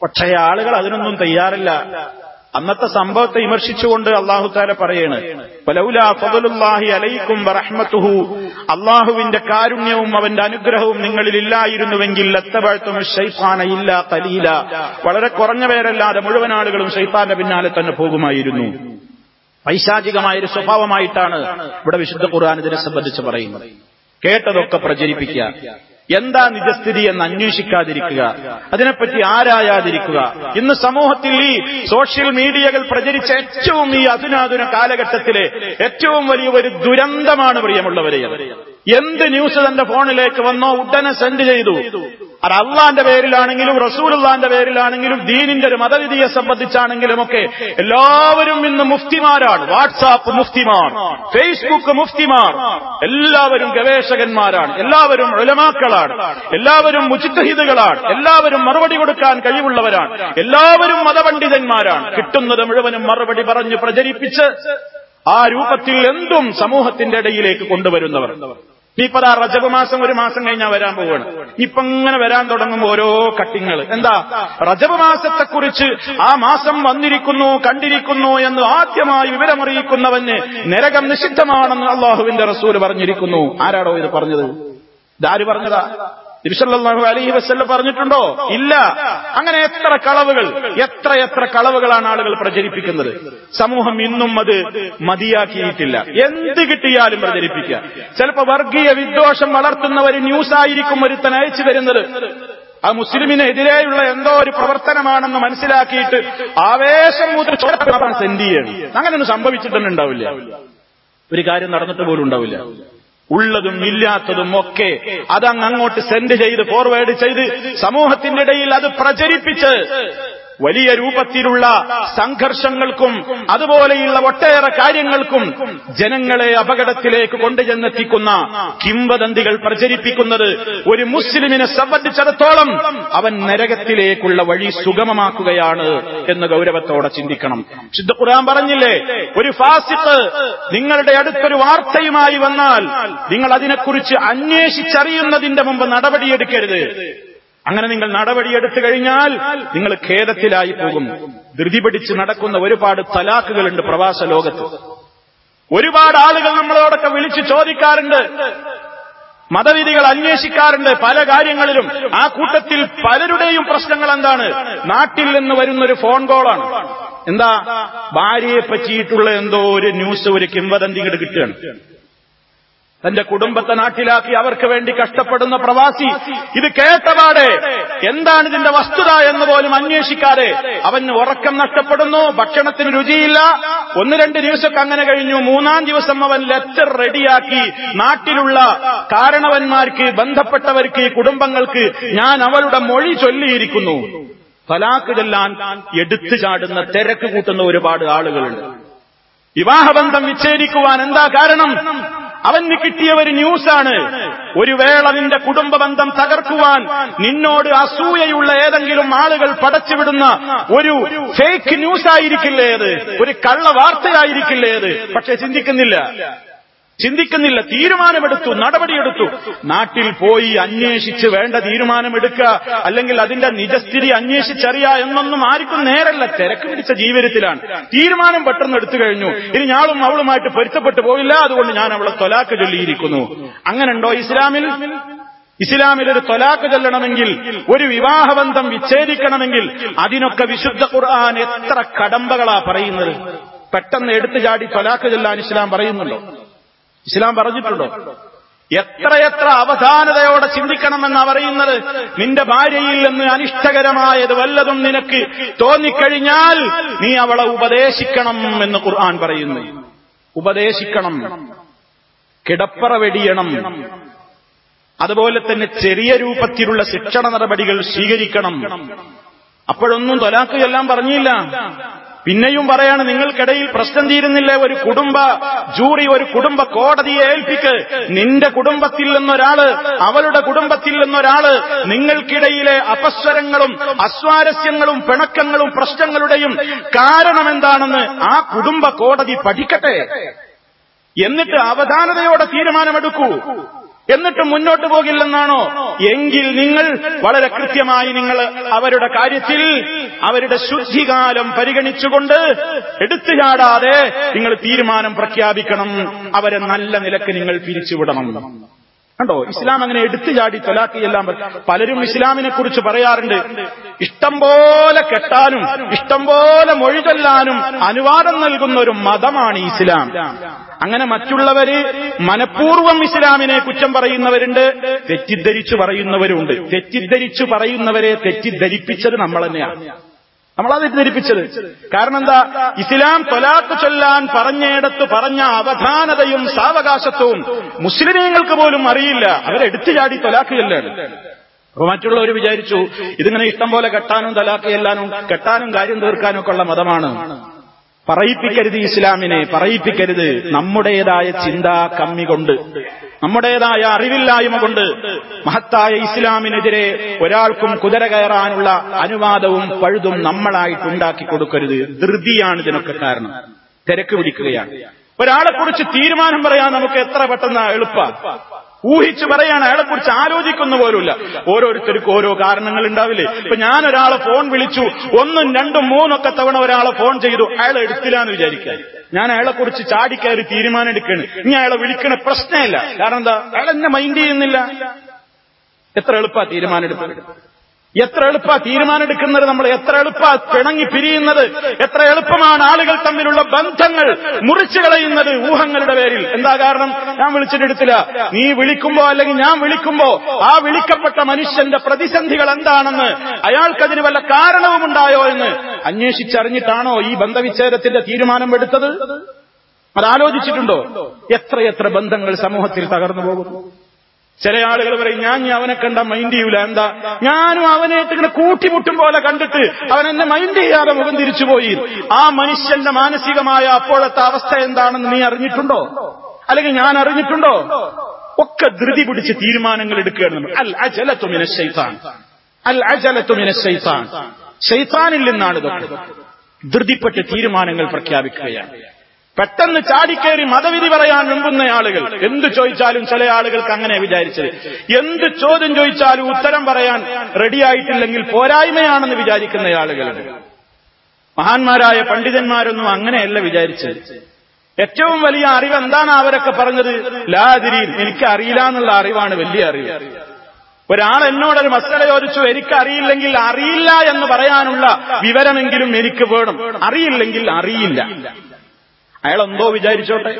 പക്ഷേ ആളുകൾ അതിനൊന്നും തയ്യാറില്ല. അന്നത്തെ സംഭവത്തെ വിമർശിച്ചുകൊണ്ട് അല്ലാഹു തആല പറയാണ്, വലൗലാ ഫദ്ലുല്ലാഹി അലൈക്കും വറഹ്മത്തുഹു അല്ലാഹുവിന്റെ കാരുണ്യവും അവന്റെ അനുഗ്രഹവും നിങ്ങളിൽ ഇല്ലായിരുന്നുവെങ്കിൽ ലത്തബഅ്തുമുശ് ശൈത്താന ഇല്ലാ ഖലീല വളരെ കുറഞ്ഞ പേരല്ലാതെ മുഴുവൻ ആളുകളും ശൈത്താന്റെ പിന്നാലെ തന്നെ പോകുമായിരുന്നു. പൈശാചികമായൊരു സ്വഭാവമായിട്ടാണ് ഇവിടെ വിശുദ്ധ ഖുർആൻ ഇതിനെ സംബന്ധിച്ച് പറയുന്നത്. കേട്ടതൊക്കെ പ്രചരിപ്പിക്കുക, എന്താ നിജസ്ഥിതി എന്ന് അന്വേഷിക്കാതിരിക്കുക, അതിനെപ്പറ്റി ആരായാതിരിക്കുക. ഇന്ന് സമൂഹത്തിൽ ഈ സോഷ്യൽ മീഡിയകൾ പ്രചരിച്ച ഏറ്റവും ഈ അധുനാധുന കാലഘട്ടത്തിലെ ഏറ്റവും വലിയ ഒരു ദുരന്തമാണ് പ്രിയമുള്ളവരെ. എന്ത് ന്യൂസ് തന്റെ ഫോണിലേക്ക് വന്നോ ഉടനെ സെൻഡ് ചെയ്തു. അത് അള്ളാന്റെ പേരിലാണെങ്കിലും റസൂലുള്ളാന്റെ പേരിലാണെങ്കിലും ദീനിന്റെ ഒരു മതവിധിയെ സംബന്ധിച്ചാണെങ്കിലും ഒക്കെ എല്ലാവരും ഇന്ന് മുഫ്തിമാരാണ്. വാട്സാപ്പ് മുഫ്തിമാർ, ഫേസ്ബുക്ക് മുഫ്തിമാർ, എല്ലാവരും ഗവേഷകന്മാരാണ്, എല്ലാവരും ഉലമാക്കളാണ്, എല്ലാവരും മുജ്തഹിദുകളാണ്, എല്ലാവരും മറുപടി കൊടുക്കാൻ കഴിവുള്ളവരാണ്, എല്ലാവരും മതപണ്ഡിതന്മാരാണ്. കിട്ടുന്നത് മുഴുവനും മറുപടി പറഞ്ഞ് പ്രചരിപ്പിച്ച് ആ രൂപത്തിൽ എന്തും സമൂഹത്തിന്റെ ഇടയിലേക്ക് കൊണ്ടുവരുന്നവർ. ഇനിയിപ്പതാ റജബ് മാസം ഒരു മാസം കഴിഞ്ഞാൽ വരാൻ പോവുകയാണ്. ഇപ്പൊ ഇങ്ങനെ വരാൻ തുടങ്ങുമ്പോൾ ഓരോ കട്ടിങ്ങൾ. എന്താ റജബ് മാസത്തെക്കുറിച്ച് ആ മാസം വന്നിരിക്കുന്നു കണ്ടിരിക്കുന്നു എന്ന് ആദ്യമായി വിവരമറിയിക്കുന്നവന് നരകം നിഷിദ്ധമാണെന്ന് അള്ളാഹുവിന്റെ റസൂൽ പറഞ്ഞിരിക്കുന്നു. ആരാടോ ഇത് പറഞ്ഞത്? ഇതാര് പറഞ്ഞതാ? നബി സല്ലല്ലാഹു അലൈഹി വസല്ലം പറഞ്ഞിട്ടുണ്ടോ? ഇല്ല. അങ്ങനെ എത്ര കളവുകളാണ് ആളുകൾ പ്രചരിപ്പിക്കുന്നത്. സമൂഹം ഇന്നും അത് മതിയാക്കിയിട്ടില്ല. എന്ത് കിട്ടിയാലും പ്രചരിപ്പിക്കുക. ചിലപ്പോ വർഗീയ വിദ്വേഷം വളർത്തുന്ന ഒരു ന്യൂസായിരിക്കും ഒരുത്തൻ അയച്ചു തരുന്നത്. ആ മുസ്ലിമിനെതിരെയുള്ള എന്തോ ഒരു പ്രവർത്തനമാണെന്ന് മനസ്സിലാക്കിയിട്ട് ആവേശം മുതൽ സെൻഡ് ചെയ്യണം. അങ്ങനെയൊന്നും സംഭവിച്ചിട്ടുണ്ടാവില്ല. ഒരു കാര്യം നടന്നിട്ട് പോലും ഉണ്ടാവില്ല. ഉള്ളതും ഇല്ലാത്തതും ഒക്കെ അതങ്ങ് അങ്ങോട്ട് സെൻഡ് ചെയ്ത് ഫോർവേഡ് ചെയ്ത് സമൂഹത്തിന്റെ ഇടയിൽ അത് പ്രചരിപ്പിച്ച് വലിയ രൂപത്തിലുള്ള സംഘർഷങ്ങൾക്കും അതുപോലെയുള്ള ഒട്ടേറെ കാര്യങ്ങൾക്കും ജനങ്ങളെ അപകടത്തിലേക്ക് കൊണ്ടുചെന്നെത്തിക്കുന്ന കിംവദന്തികൾ പ്രചരിപ്പിക്കുന്നത് ഒരു മുസ്ലിമിനെ സംബന്ധിച്ചിടത്തോളം അവൻ നരകത്തിലേക്കുള്ള വഴി സുഗമമാക്കുകയാണ് എന്ന് ഗൗരവത്തോടെ ചിന്തിക്കണം. വിശുദ്ധ ഖുർആൻ പറഞ്ഞില്ലേ, ഒരു ഫാസിഖ് നിങ്ങളുടെ അടുത്തൊരു വാർത്തയുമായി വന്നാൽ നിങ്ങൾ അതിനെക്കുറിച്ച് അന്വേഷിച്ചറിയുന്നതിന്റെ മുമ്പ് നടപടിയെടുക്കരുത്. അങ്ങനെ നിങ്ങൾ നടപടിയെടുത്തു കഴിഞ്ഞാൽ നിങ്ങൾ ഖേദത്തിലായി പോകും. ധൃതി പിടിച്ച് നടക്കുന്ന ഒരുപാട് തലാഖുകളുണ്ട് പ്രവാസ ലോകത്ത്. ഒരുപാട് ആളുകൾ നമ്മളോടൊക്കെ വിളിച്ചു ചോദിക്കാറുണ്ട്, മതവിധികൾ അന്വേഷിക്കാറുണ്ട് പല കാര്യങ്ങളിലും. ആ കൂട്ടത്തിൽ പലരുടെയും പ്രശ്നങ്ങൾ എന്താണ്? നാട്ടിൽ നിന്ന് വരുന്നൊരു ഫോൺ കോളാണ്. എന്താ? ഭാര്യയെ പറ്റിയിട്ടുള്ള എന്തോ ഒരു ന്യൂസ്, ഒരു കിംവദന്തി ഇങ്ങോട്ട് കിട്ടുകയാണ്. തന്റെ കുടുംബത്തെ നാട്ടിലാക്കി അവർക്ക് വേണ്ടി കഷ്ടപ്പെടുന്ന പ്രവാസി ഇത് കേട്ടപാടെ എന്താണ് ഇതിന്റെ വസ്തുത എന്ന് പോലും അന്വേഷിക്കാതെ അവന് ഉറക്കം നഷ്ടപ്പെടുന്നു, ഭക്ഷണത്തിന് രുചിയില്ല. 1-2 ദിവസമൊക്കെ അങ്ങനെ കഴിഞ്ഞു. 3-ാം ദിവസം അവൻ ലെറ്റർ റെഡിയാക്കി നാട്ടിലുള്ള കാരണവന്മാർക്ക്, ബന്ധപ്പെട്ടവർക്ക്, കുടുംബങ്ങൾക്ക് ഞാൻ അവളുടെ മൊഴി ചൊല്ലിയിരിക്കുന്നു. തലാഖ് ചൊല്ലാൻ എടുത്തു ചാടുന്ന, തിരക്ക് കൂട്ടുന്ന ഒരുപാട് ആളുകളുണ്ട്. വിവാഹബന്ധം വിച്ഛേദിക്കുവാൻ എന്താ കാരണം? അവന് കിട്ടിയ ഒരു ന്യൂസാണ്. ഒരു വേള നിന്റെ കുടുംബ ബന്ധം തകർക്കുവാൻ നിന്നോട് അസൂയയുള്ള ഏതെങ്കിലും ആളുകൾ പടച്ചുവിടുന്ന ഒരു ഫേക്ക് ന്യൂസ് ആയിരിക്കില്ലേ അത്, ഒരു കള്ള വാർത്തയായിരിക്കില്ലേ അത്. പക്ഷെ ചിന്തിക്കുന്നില്ല. തീരുമാനമെടുത്തു, നടപടിയെടുത്തു. നാട്ടിൽ പോയി അന്വേഷിച്ച് വേണ്ട തീരുമാനമെടുക്കുക, അല്ലെങ്കിൽ അതിന്റെ നിജസ്ഥിതി അന്വേഷിച്ചറിയുക എന്നൊന്നും ആർക്കും നേരല്ല. തിരക്ക് പിടിച്ച ജീവിതത്തിലാണ്. തീരുമാനം പെട്ടെന്ന് എടുത്തു കഴിഞ്ഞു. ഇനി ഞാളും അവളുമായിട്ട് പൊരുത്തപ്പെട്ടു പോയില്ല, അതുകൊണ്ട് ഞാൻ അവളെ ത്വലാഖ് ചൊല്ലിയിരിക്കുന്നു. അങ്ങനെയുണ്ടോ ഇസ്ലാമിൽ? ഇസ്ലാമിൽ ഒരു ത്വലാഖ് ചൊല്ലണമെങ്കിൽ, ഒരു വിവാഹബന്ധം വിച്ഛേദിക്കണമെങ്കിൽ അതിനൊക്കെ വിശുദ്ധ ഖുർആൻ എത്ര കടമ്പകളാ പറയുന്നത്. പെട്ടെന്ന് എടുത്തു ചാടി ത്വലാഖ് ചൊല്ലാൻ ഇസ്ലാം പറയുന്നുണ്ടോ? ഇസ്ലാം പറഞ്ഞിട്ടുണ്ടോ? എത്രയെത്ര അവധാനതയോടെ ചിന്തിക്കണമെന്നാ പറയുന്നത്. നിന്റെ ഭാര്യയിൽ നിന്ന് അനിഷ്ടകരമായത് വല്ലതും നിനക്ക് തോന്നിക്കഴിഞ്ഞാൽ നീ അവളെ ഉപദേശിക്കണം എന്ന് ഖുർആൻ പറയുന്നു. ഉപദേശിക്കണം, കിടപ്പറ വെടിയണം, അതുപോലെ തന്നെ ചെറിയ രൂപത്തിലുള്ള ശിക്ഷണ നടപടികൾ സ്വീകരിക്കണം. അപ്പോഴൊന്നും ത്വലാഖ് ചൊല്ലാൻ പറഞ്ഞില്ല. പിന്നെയും പറയാണ്, നിങ്ങൾക്കിടയിൽ പ്രശ്നം തീരുന്നില്ലേ, ഒരു കുടുംബ ജൂറി, ഒരു കുടുംബ കോടതിയെ ഏൽപ്പിക്ക്. നിന്റെ കുടുംബത്തിൽ നിന്നൊരാള്, അവളുടെ കുടുംബത്തിൽ നിന്നൊരാള്, നിങ്ങൾക്കിടയിലെ അപസ്വരങ്ങളും അസ്വാരസ്യങ്ങളും പിണക്കങ്ങളും പ്രശ്നങ്ങളുടെയും കാരണമെന്താണെന്ന് ആ കുടുംബ കോടതി പഠിക്കട്ടെ. എന്നിട്ട് അവധാനതയോടെ തീരുമാനമെടുക്കൂ. എന്നിട്ട് മുന്നോട്ട് പോകില്ലെന്നാണോ? എങ്കിൽ നിങ്ങൾ വളരെ കൃത്യമായി നിങ്ങൾ അവരുടെ കാര്യത്തിൽ അവരുടെ ശുദ്ധികാലം പരിഗണിച്ചുകൊണ്ട് എടുത്തു ചാടാതെ നിങ്ങൾ തീരുമാനം പ്രഖ്യാപിക്കണം. അവരെ നല്ല നിലക്ക് നിങ്ങൾ പിരിച്ചുവിടണം. കണ്ടോ, ഇസ്ലാം അങ്ങനെ എടുത്തു ചാടി ത്വലാഖ് എല്ലാം. പലരും ഇസ്ലാമിനെ കുറിച്ച് പറയാറുണ്ട്, ഇഷ്ടം പോലെ കെട്ടാനും ഇഷ്ടം പോലെ മൊഴി ചൊല്ലാനും അനുവാദം നൽകുന്ന ഒരു മതമാണ് ഇസ്ലാം. അങ്ങനെ മറ്റുള്ളവര് മനഃപൂർവ്വം ഇസ്ലാമിനെ കുറ്റം പറയുന്നവരുണ്ട്, തെറ്റിദ്ധരിച്ചു പറയുന്നവരുണ്ട്. തെറ്റിദ്ധരിച്ചു പറയുന്നവരെ തെറ്റിദ്ധരിപ്പിച്ചത് നമ്മൾ തന്നെയാണ്. നമ്മളാ തെറ്റിദ്ധരിപ്പിച്ചത്. കാരണം എന്താ? ഇസ്ലാം ത്വലാഖ് ചൊല്ലാൻ പറഞ്ഞയിടത്ത് പറഞ്ഞ അവധാനതയും സാവകാശത്വവും മുസ്ലിമീങ്ങൾക്ക് പോലും അറിയില്ല. അവരെടുത്തു ചാടി ത്വലാഖ് ചൊല്ലാണ്. അപ്പൊ മറ്റുള്ളവർ വിചാരിച്ചു ഇതിങ്ങനെ ഇഷ്ടം പോലെ കെട്ടാനും തലാഖ് ചെല്ലാനും കെട്ടാനും കാര്യം തീർക്കാനും ഒക്കെ ഉള്ള മതമാണ്. പറയിപ്പിക്കരുത്, ഇസ്ലാമിനെ പറയിപ്പിക്കരുത്. നമ്മുടേതായ ചിന്താ കമ്മി കൊണ്ട്, നമ്മുടേതായ അറിവില്ലായ്മ കൊണ്ട് മഹത്തായ ഇസ്ലാമിനെതിരെ ഒരാൾക്കും കുതിര കയറാനുള്ള അനുവാദവും പഴുതും നമ്മളായിട്ടുണ്ടാക്കി കൊടുക്കരുത്. ധൃതിയാണ് ഇതിനൊക്കെ കാരണം. തിരക്ക് പിടിക്കുകയാണ്. ഒരാളെക്കുറിച്ച് തീരുമാനം പറയാൻ നമുക്ക് എത്ര പെട്ടെന്ന് എളുപ്പം. ഊഹിച്ചു പറയാണ്, അയാളെക്കുറിച്ച് ആലോചിക്കുന്ന പോലുമില്ല. ഓരോരുത്തർക്കും ഓരോ കാരണങ്ങൾ ഉണ്ടാവില്ലേ. ഇപ്പൊ ഞാൻ ഒരാളെ ഫോൺ വിളിച്ചു, 1, 2, 3 തവണ ഒരാളെ ഫോൺ ചെയ്തു, അയാൾ എടുത്തില്ല എന്ന് വിചാരിക്കാൻ. ഞാൻ അയാളെക്കുറിച്ച് ചാടിക്കയറി തീരുമാനം എടുക്കുകയാണ്. ഇനി അയാളെ വിളിക്കണ പ്രശ്നമില്ല. കാരണം എന്താ? അയാൾ എന്നെ മൈൻഡ് ചെയ്യുന്നില്ല. എത്ര എളുപ്പാ തീരുമാനം എടുക്കുന്നത്, എത്ര എളുപ്പാ തീരുമാനം എടുക്കുന്നത്, നമ്മൾ എത്ര എളുപ്പാ പിണങ്ങി പിരിയുന്നത്, എത്ര എളുപ്പമാണ് ആളുകൾ തമ്മിലുള്ള ബന്ധങ്ങൾ മുറിച്ചു കളയുന്നത് ഊഹങ്ങളുടെ പേരിൽ. എന്താ കാരണം? ഞാൻ വിളിച്ചിട്ടെടുത്തില്ല. നീ വിളിക്കുമ്പോ അല്ലെങ്കിൽ ഞാൻ വിളിക്കുമ്പോ ആ വിളിക്കപ്പെട്ട മനുഷ്യന്റെ പ്രതിസന്ധികൾ എന്താണെന്ന്, അയാൾക്കതിന് വല്ല കാരണവുമുണ്ടായോ എന്ന് അന്വേഷിച്ചറിഞ്ഞിട്ടാണോ ഈ ബന്ധവിച്ഛേദത്തിന്റെ തീരുമാനം എടുത്തത്? അതാലോചിച്ചിട്ടുണ്ടോ? എത്രയെത്ര ബന്ധങ്ങൾ സമൂഹത്തിൽ തകർന്നു പോകുന്നു. ചില ആളുകൾ പറയും, ഞാൻ അവനെ കണ്ട മൈൻഡ് ചെയ്യൂല. എന്താ? ഞാനും അവനായിട്ട് ഇങ്ങനെ കൂട്ടിമുട്ടും പോലെ കണ്ടിട്ട് അവൻ എന്നെ മൈൻഡ് ചെയ്യാതെ മുഖം തിരിച്ചുപോയി. ആ മനുഷ്യന്റെ മാനസികമായ അപ്പോഴത്തെ അവസ്ഥ എന്താണെന്ന് നീ അറിഞ്ഞിട്ടുണ്ടോ? അല്ലെങ്കിൽ ഞാൻ അറിഞ്ഞിട്ടുണ്ടോ? ഒക്കെ ധൃതി പിടിച്ച് തീരുമാനങ്ങൾ എടുക്കുകയാണ്. അൽ അജലതു മിനശ് ശൈത്താൻ, അൽ അജലതു മിനശ് ശൈത്താൻ. ശൈത്താനിൽ നിന്നാണ് ഇതൊക്കെ. ധൃതിപ്പെട്ട് തീരുമാനങ്ങൾ പ്രഖ്യാപിക്കുകയാണ്. പെട്ടെന്ന് ചാടിക്കേറി മതവിധി പറയാൻ മുമ്പുന്ന ആളുകൾ. എന്ത് ചോദിച്ചാലും ചില ആളുകൾക്ക് അങ്ങനെ വിചാരിച്ചത്, എന്ത് ചോദ്യം ചോദിച്ചാലും ഉത്തരം പറയാൻ റെഡിയായിട്ടില്ലെങ്കിൽ പോരായ്മയാണെന്ന് വിചാരിക്കുന്ന ആളുകളുണ്ട്. മഹാന്മാരായ പണ്ഡിതന്മാരൊന്നും അങ്ങനെയല്ല വിചാരിച്ചത്. ഏറ്റവും വലിയ അറിവ് എന്താണ് അവരൊക്കെ പറഞ്ഞത്? ലാതിരി, എനിക്ക് അറിയില്ല എന്നുള്ള അറിവാണ് വലിയ അറിവ്. ഒരാൾ എന്നോടൊരു മസല ചോദിച്ചു, എനിക്കറിയില്ലെങ്കിൽ അറിയില്ല എന്ന് പറയാനുള്ള വിവരമെങ്കിലും എനിക്ക് വേണം. അറിയില്ലെങ്കിൽ അറിയില്ല. അയാൾ എന്തോ വിചാരിച്ചോട്ടെ.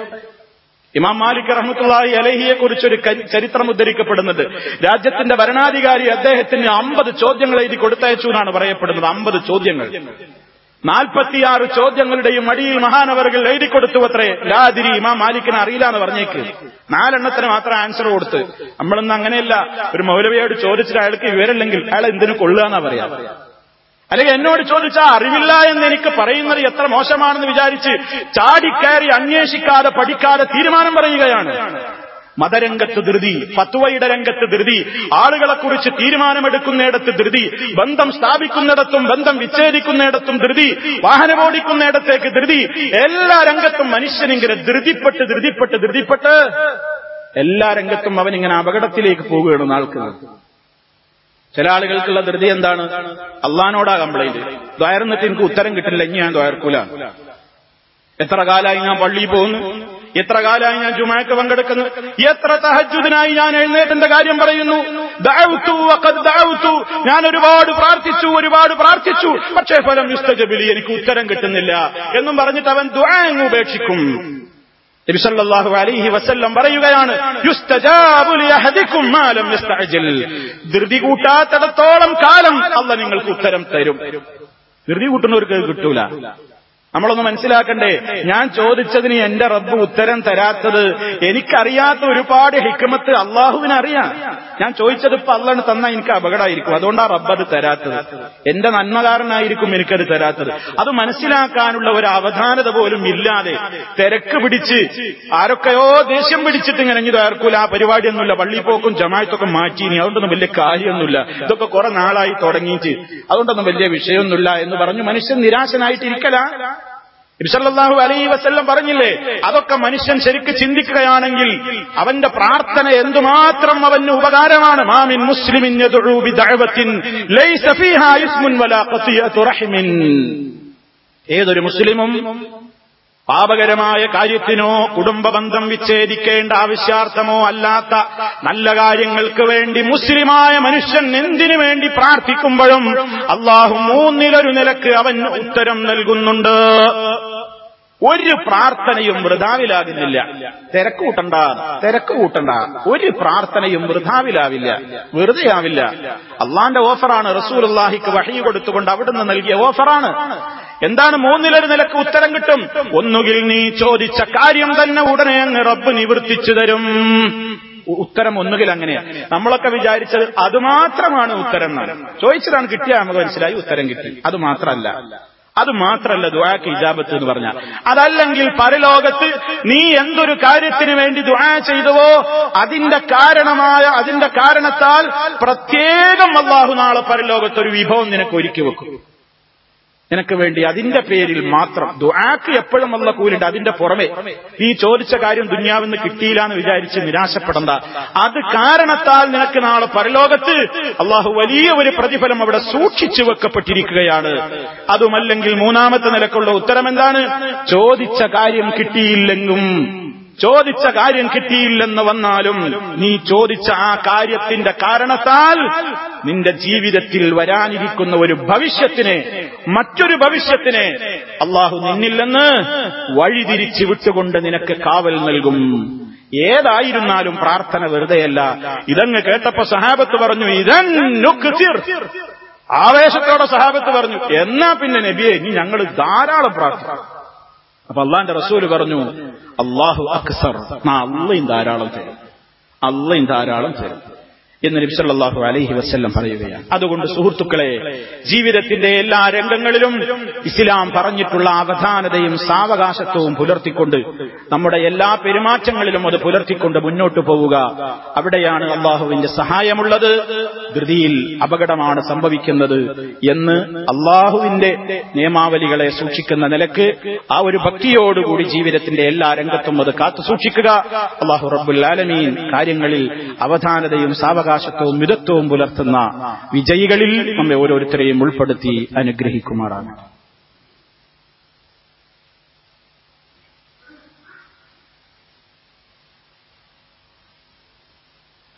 ഇമാം മാലിക് റഹ്മത്തുള്ളാഹി അലൈഹിയെ കുറിച്ചൊരു ചരിത്രം ഉദ്ധരിക്കപ്പെടുന്നത്, രാജ്യത്തിന്റെ ഭരണാധികാരി അദ്ദേഹത്തിന് 50 ചോദ്യങ്ങൾ എഴുതി കൊടുത്തയച്ചു എന്നാണ് പറയപ്പെടുന്നത്. 50 ചോദ്യങ്ങൾ, 46 ചോദ്യങ്ങളുടെയും അടിയിൽ മഹാനവറുകൾ എഴുതി കൊടുത്തു അത്രേ. ലാതിരി, ഇമാം മാലിക്കിനെ അറിയില്ല എന്ന് പറഞ്ഞേക്ക്. 4 എണ്ണത്തിന് മാത്രം ആൻസർ കൊടുത്ത്. നമ്മളൊന്നും അങ്ങനെയല്ല. ഒരു മൗലവിയോട് ചോദിച്ചിട്ട് അയാൾക്ക് വിവരമില്ലെങ്കിൽ അയാൾ എന്തിനു കൊള്ളുക എന്നാ പറയാ. അല്ലെങ്കിൽ എന്നോട് ചോദിച്ചാൽ അറിവില്ല എന്ന് എനിക്ക് പറയുന്നത് എത്ര മോശമാണെന്ന് വിചാരിച്ച് ചാടിക്കയറി അന്വേഷിക്കാതെ പഠിക്കാതെ തീരുമാനം പറയുകയാണ്. മതരംഗത്ത് ധൃതി, ഫത്വയുടെ രംഗത്ത് ധൃതി, ആളുകളെക്കുറിച്ച് തീരുമാനമെടുക്കുന്നിടത്ത് ധൃതി, ബന്ധം സ്ഥാപിക്കുന്നിടത്തും ബന്ധം വിച്ഛേദിക്കുന്നിടത്തും ധൃതി, വാഹനമോടിക്കുന്നിടത്തേക്ക് ധൃതി, എല്ലാ രംഗത്തും മനുഷ്യനിങ്ങനെ ധൃതിപ്പെട്ട് എല്ലാ രംഗത്തും അവനിങ്ങനെ അപകടത്തിലേക്ക് പോവുകയാണ് നാൾക്കുന്നത്. ചില ആളുകൾക്കുള്ള ധൃതി എന്താണ്? അള്ളാനോടാ കംപ്ലൈന്റ്. ദ്വായർന്നിട്ട് എനിക്ക് ഉത്തരം കിട്ടില്ല, ഇനി ഞാൻ ദ്വായർക്കൂല. എത്ര കാലമായി ഞാൻ പള്ളിയിൽ പോകുന്നു, എത്ര കാലമായി ഞാൻ ജുമാക്ക് പങ്കെടുക്കുന്നു, എത്ര തഹജ്ജുദിനായി ഞാൻ എഴുന്നേറ്റന്റെ കാര്യം പറയുന്നു, ഞാൻ ഒരുപാട് പ്രാർത്ഥിച്ചു, പക്ഷേ ഫലം യുസ്തജബിലി, എനിക്ക് ഉത്തരം കിട്ടുന്നില്ല എന്നും പറഞ്ഞിട്ട് അവൻ ദുആ അങ്ങ് ഉപേക്ഷിക്കും. നബി സല്ലല്ലാഹു അലൈഹി വസല്ലം പറയുകയാണ്, യുസ്തജാബു ലിഅഹദികും മാ ലം യസ്തഅജിൽ, ധൃതി കൂട്ടാത്തിടത്തോളം കാലം അല്ലാഹ് നിങ്ങൾക്ക് ഉത്തരം തരും. ധൃതി കൂട്ടുന്നവർക്ക് കിട്ടൂല. നമ്മളൊന്ന് മനസ്സിലാക്കണ്ടേ, ഞാൻ ചോദിച്ചതിന് എന്റെ റബ്ബ് ഉത്തരം തരാത്തത് എനിക്കറിയാത്ത ഒരുപാട് ഹിക്മത്ത് അള്ളാഹുവിനറിയാം. ഞാൻ ചോദിച്ചത് ഇപ്പൊ അള്ളാഹ് തന്നാൽ എനിക്ക് അപകടമായിരിക്കും, അതുകൊണ്ടാണ് റബ്ബ് അത് തരാത്തത്. എന്റെ നന്മ കാരണമായിരിക്കും എനിക്കത് തരാത്തത്. അത് മനസ്സിലാക്കാനുള്ള ഒരു അവധാനത പോലും ഇല്ലാതെ തിരക്ക് പിടിച്ച് ആരൊക്കെയോ ദേഷ്യം പിടിച്ചിട്ട് ഇങ്ങനെ ഇനി തയ്യാർക്കൂല, ആ പരിപാടിയൊന്നുമില്ല, പള്ളി പോക്കും ജമാഅത്തൊക്കെ മാറ്റി, ഇനി അതുകൊണ്ടൊന്നും വലിയ കാര്യമൊന്നുമില്ല, ഇതൊക്കെ കുറെ നാളായി തുടങ്ങിയിട്ട് അതുകൊണ്ടൊന്നും വലിയ വിഷയമൊന്നുമില്ല എന്ന് പറഞ്ഞു മനുഷ്യൻ നിരാശനായിട്ടിരിക്കല. നബി സല്ലല്ലാഹു അലൈഹി വസല്ലം പറഞ്ഞില്ലേ, അതൊക്കെ മനുഷ്യൻ ശരിക്ക് ചിന്തിക്കുകയാണെങ്കിൽ അവന്റെ പ്രാർത്ഥന എന്തുമാത്രം അവന് ഉപകാരമാണ്. മാമിൻ മുസ്ലിമിൻ യദ്ഉ ബിദഅവത്തിൻ ലൈസ ഫീഹാ ഇസ്മുൻ വലാ ഖതിയതു റഹിമിൻ, ഏതൊരു മുസ്ലിമും പാപകരമായ കാര്യത്തിനോ കുടുംബബന്ധം വിച്ഛേദിക്കേണ്ട ആവശ്യാർത്ഥമോ അല്ലാത്ത നല്ല കാര്യങ്ങൾക്ക് വേണ്ടി മുസ്ലിമായ മനുഷ്യൻ എന്തിനു വേണ്ടി പ്രാർത്ഥിക്കുമ്പോഴും അള്ളാഹു മൂന്നിലൊരു നിലക്ക് അവൻ ഉത്തരം നൽകുന്നുണ്ട്. ഒരു പ്രാർത്ഥനയും വൃഥാവിലാകുന്നില്ല. തിരക്ക് കൂട്ടണ്ട, ഒരു പ്രാർത്ഥനയും വൃഥാവിലാവില്ല, വെറുതെ ആവില്ല. അള്ളാന്റെ ഓഫറാണ്, റസൂലുള്ളാഹിക്ക് വഹീ കൊടുത്തുകൊണ്ട് അവിടുന്ന് നൽകിയ ഓഫറാണ്. എന്താണ്? മൂന്നിലൊരു നിലക്ക് ഉത്തരം കിട്ടും. ഒന്നുകിൽ നീ ചോദിച്ച കാര്യം തന്നെ ഉടനെ അങ്ങ് റബ്ബ് നിവർത്തിച്ചു തരും. ഉത്തരം ഒന്നുകിൽ അങ്ങനെയാ. നമ്മളൊക്കെ വിചാരിച്ചത് അതുമാത്രമാണ് ഉത്തരം എന്നാണ്. ചോദിച്ചതാണ്, കിട്ടിയാൽ നമുക്ക് മനസ്സിലായി ഉത്തരം കിട്ടി. അത് മാത്രല്ല ദുആക്ക് ഇജാബത്ത് എന്ന് പറഞ്ഞാൽ. അതല്ലെങ്കിൽ പരലോകത്ത് നീ എന്തൊരു കാര്യത്തിന് വേണ്ടി ദുആ ചെയ്തുവോ അതിന്റെ കാരണത്താൽ പ്രത്യേകം അല്ലാഹു നാളെ പരലോകത്ത് ഒരു വിഭവം നിനക്ക് ഒരുക്കി വെക്കും. നിനക്ക് വേണ്ടി അതിന്റെ പേരിൽ മാത്രം. ദുആക്ക് എപ്പോഴും അല്ലാഹു കൂലുണ്ട്. അതിന്റെ പുറമെ നീ ചോദിച്ച കാര്യം ദുനിയാവിന്ന് കിട്ടിയില്ല എന്ന് വിചാരിച്ച് നിരാശപ്പെടണ്ട. അത് കാരണത്താൽ നിനക്ക് നാളെ പരലോകത്ത് അല്ലാഹു വലിയ ഒരു പ്രതിഫലം അവിടെ സൂക്ഷിച്ചു വെക്കപ്പെട്ടിരിക്കുകയാണ്. അതുമല്ലെങ്കിൽ മൂന്നാമത്തെ നിലക്കുള്ള ഉത്തരം എന്താണ്? ചോദിച്ച കാര്യം കിട്ടിയില്ലെന്ന് വന്നാലും നീ ചോദിച്ച ആ കാര്യത്തിന്റെ കാരണത്താൽ നിന്റെ ജീവിതത്തിൽ വരാനിരിക്കുന്ന ഒരു മറ്റൊരു ഭവിഷ്യത്തിനെ അള്ളാഹു നിന്നിൽ നിന്ന് വഴിതിരിച്ചു വിട്ടുകൊണ്ട് നിനക്ക് കാവൽ നൽകും. ഏതായിരുന്നാലും പ്രാർത്ഥന വെറുതെയല്ല. ഇതങ്ങ് കേട്ടപ്പോ സഹാബത്ത് പറഞ്ഞു, ആവേശത്തോടെ സഹാബത്ത് പറഞ്ഞു, എന്നാ പിന്നെ നബിയെ ഇനി ഞങ്ങൾ ധാരാളം പ്രാർത്ഥിക്കും. അപ്പൊ അള്ളാന്റെ റസൂല് പറഞ്ഞു, അല്ലാഹു അക്സർ, അള്ളയും ധാരാളം തരും എന്ന് നബി സല്ലല്ലാഹു അലൈഹി വസല്ലം പറയുകയാണ്. അതുകൊണ്ട് സുഹൃത്തുക്കളെ, ജീവിതത്തിന്റെ എല്ലാ രംഗങ്ങളിലും ഇസ്ലാം പറഞ്ഞിട്ടുള്ള അവധാനതയും സാവകാശത്വവും പുലർത്തിക്കൊണ്ട് നമ്മുടെ എല്ലാ പെരുമാറ്റങ്ങളിലും അത് പുലർത്തിക്കൊണ്ട് മുന്നോട്ടു പോവുക. അവിടെയാണ് അള്ളാഹുവിന്റെ സഹായമുള്ളത്. ധൃതിയിൽ അപകടമാണ് സംഭവിക്കുന്നത് എന്ന് അള്ളാഹുവിന്റെ നിയമാവലികളെ സൂക്ഷിക്കുന്ന നിലക്ക് ആ ഒരു ഭക്തിയോടുകൂടി ജീവിതത്തിന്റെ എല്ലാ രംഗത്തും അത് കാത്തു സൂക്ഷിക്കുക. അള്ളാഹു റബ്ബുൽ ആലമീൻ കാര്യങ്ങളിൽ അവധാനതയും സാവകാശത്വവും മിതത്വവും പുലർത്തുന്ന വിജയികളിൽ നമ്മെ ഓരോരുത്തരെയും ഉൾപ്പെടുത്തി അനുഗ്രഹിക്കുമാറാണ്.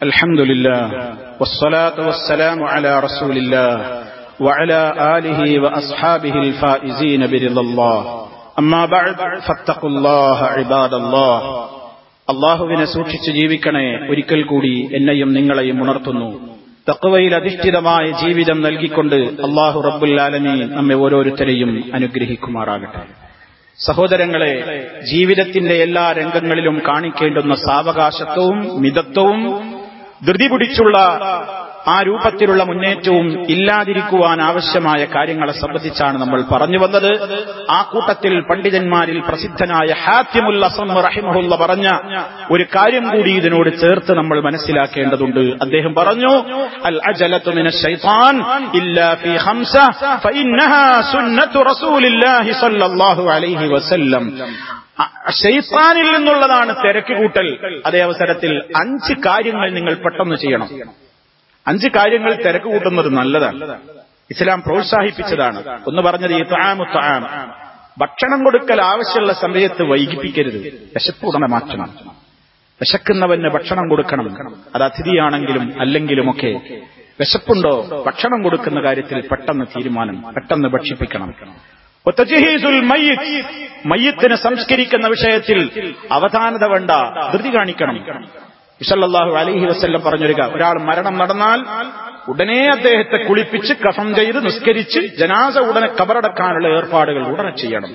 അൽഹംദുലില്ലാഹ് വസ്സലാത്തു വസ്സലാമു അലാ റസൂലില്ലാഹ് വഅലാ ആലിഹി വഅസ്ഹാബിഹിൽ ഫായിസീന ബിറിദല്ലാഹ്. അമ്മാ ബഅദ് ഫത്തഖുല്ലാഹ ഇബാദല്ലാഹ്. അള്ളാഹുവിനെ സൂക്ഷിച്ച് ജീവിക്കണേ. ഒരിക്കൽ കൂടി എന്നെയും നിങ്ങളെയും ഉണർത്തുന്നു. തഖ്വയിൽ അധിഷ്ഠിതമായ ജീവിതം നൽകിക്കൊണ്ട് അല്ലാഹു റബ്ബുൽ ആലമീൻ നമ്മെ ഓരോരുത്തരെയും അനുഗ്രഹിക്കുമാറാകട്ടെ. സഹോദരങ്ങളെ, ജീവിതത്തിന്റെ എല്ലാ രംഗങ്ങളിലും കാണിക്കേണ്ടുന്ന സാവകാശത്വവും മിതത്വവും ധൃതി പിടിച്ചുള്ള ആ രൂപത്തിലുള്ള മുന്നേറ്റവും ഇല്ലാതിരിക്കുവാൻ ആവശ്യമായ കാര്യങ്ങളെ സംബന്ധിച്ചാണ് നമ്മൾ പറഞ്ഞു വന്നത്. ആ കൂട്ടത്തിൽ പണ്ഡിതന്മാരിൽ പ്രസിദ്ധനായ ഹാത്തിമുൽ അസം റഹിമഹുല്ല പറഞ്ഞ ഒരു കാര്യം കൂടി ഇതിനോട് ചേർത്ത് നമ്മൾ മനസ്സിലാക്കേണ്ടതുണ്ട്. അദ്ദേഹം പറഞ്ഞു, അൽ അജലതു മിനശ് ശൈത്താൻ ഇല്ലാ ഫീ ഖംസ ഫഇന്നഹാ സുന്നത്തു റസൂലില്ലാഹി സ്വല്ലല്ലാഹു അലൈഹി വസല്ലം. ശൈത്താനിൽ നിന്നുള്ളതാണ് തിരക്ക് കൂട്ടൽ. അതേ അവസരത്തിൽ 5 കാര്യങ്ങൾ നിങ്ങൾ പെട്ടെന്ന് ചെയ്യണം. 5 കാര്യങ്ങൾ തിരക്ക് കൂട്ടുന്നത് നല്ലതാണ്, ഇസ്ലാം പ്രോത്സാഹിപ്പിച്ചതാണ്. ഒന്ന് പറഞ്ഞത് ഇത്ആമു തആം, ഭക്ഷണം കൊടുക്കൽ ആവശ്യമുള്ള സമയത്ത് വൈകിപ്പിക്കരുത്, വിശപ്പ് ഉടനെ മാറ്റണം. വിശക്കുന്നവന് ഭക്ഷണം കൊടുക്കണം. അത് അതിഥിയാണെങ്കിലും അല്ലെങ്കിലുമൊക്കെ വിശപ്പുണ്ടോ, ഭക്ഷണം കൊടുക്കുന്ന കാര്യത്തിൽ പെട്ടെന്ന് തീരുമാനം, പെട്ടെന്ന് ഭക്ഷിപ്പിക്കണം. മയ്യിത്തിനെ സംസ്കരിക്കുന്ന വിഷയത്തിൽ അവധാനത വേണ്ട, ധൃതി കാണിക്കണം. സല്ലല്ലാഹു അലൈഹി വസല്ലം പറഞ്ഞൊരു ഒരാൾ മരണം നടന്നാൽ ഉടനെ അദ്ദേഹത്തെ കുളിപ്പിച്ച് കഫൻ ചെയ്ത് നിസ്കരിച്ച് ജനാസ ഉടനെ ഖബറടക്കാനുള്ള ഏർപ്പാടുകൾ ഉടനെ ചെയ്യണം.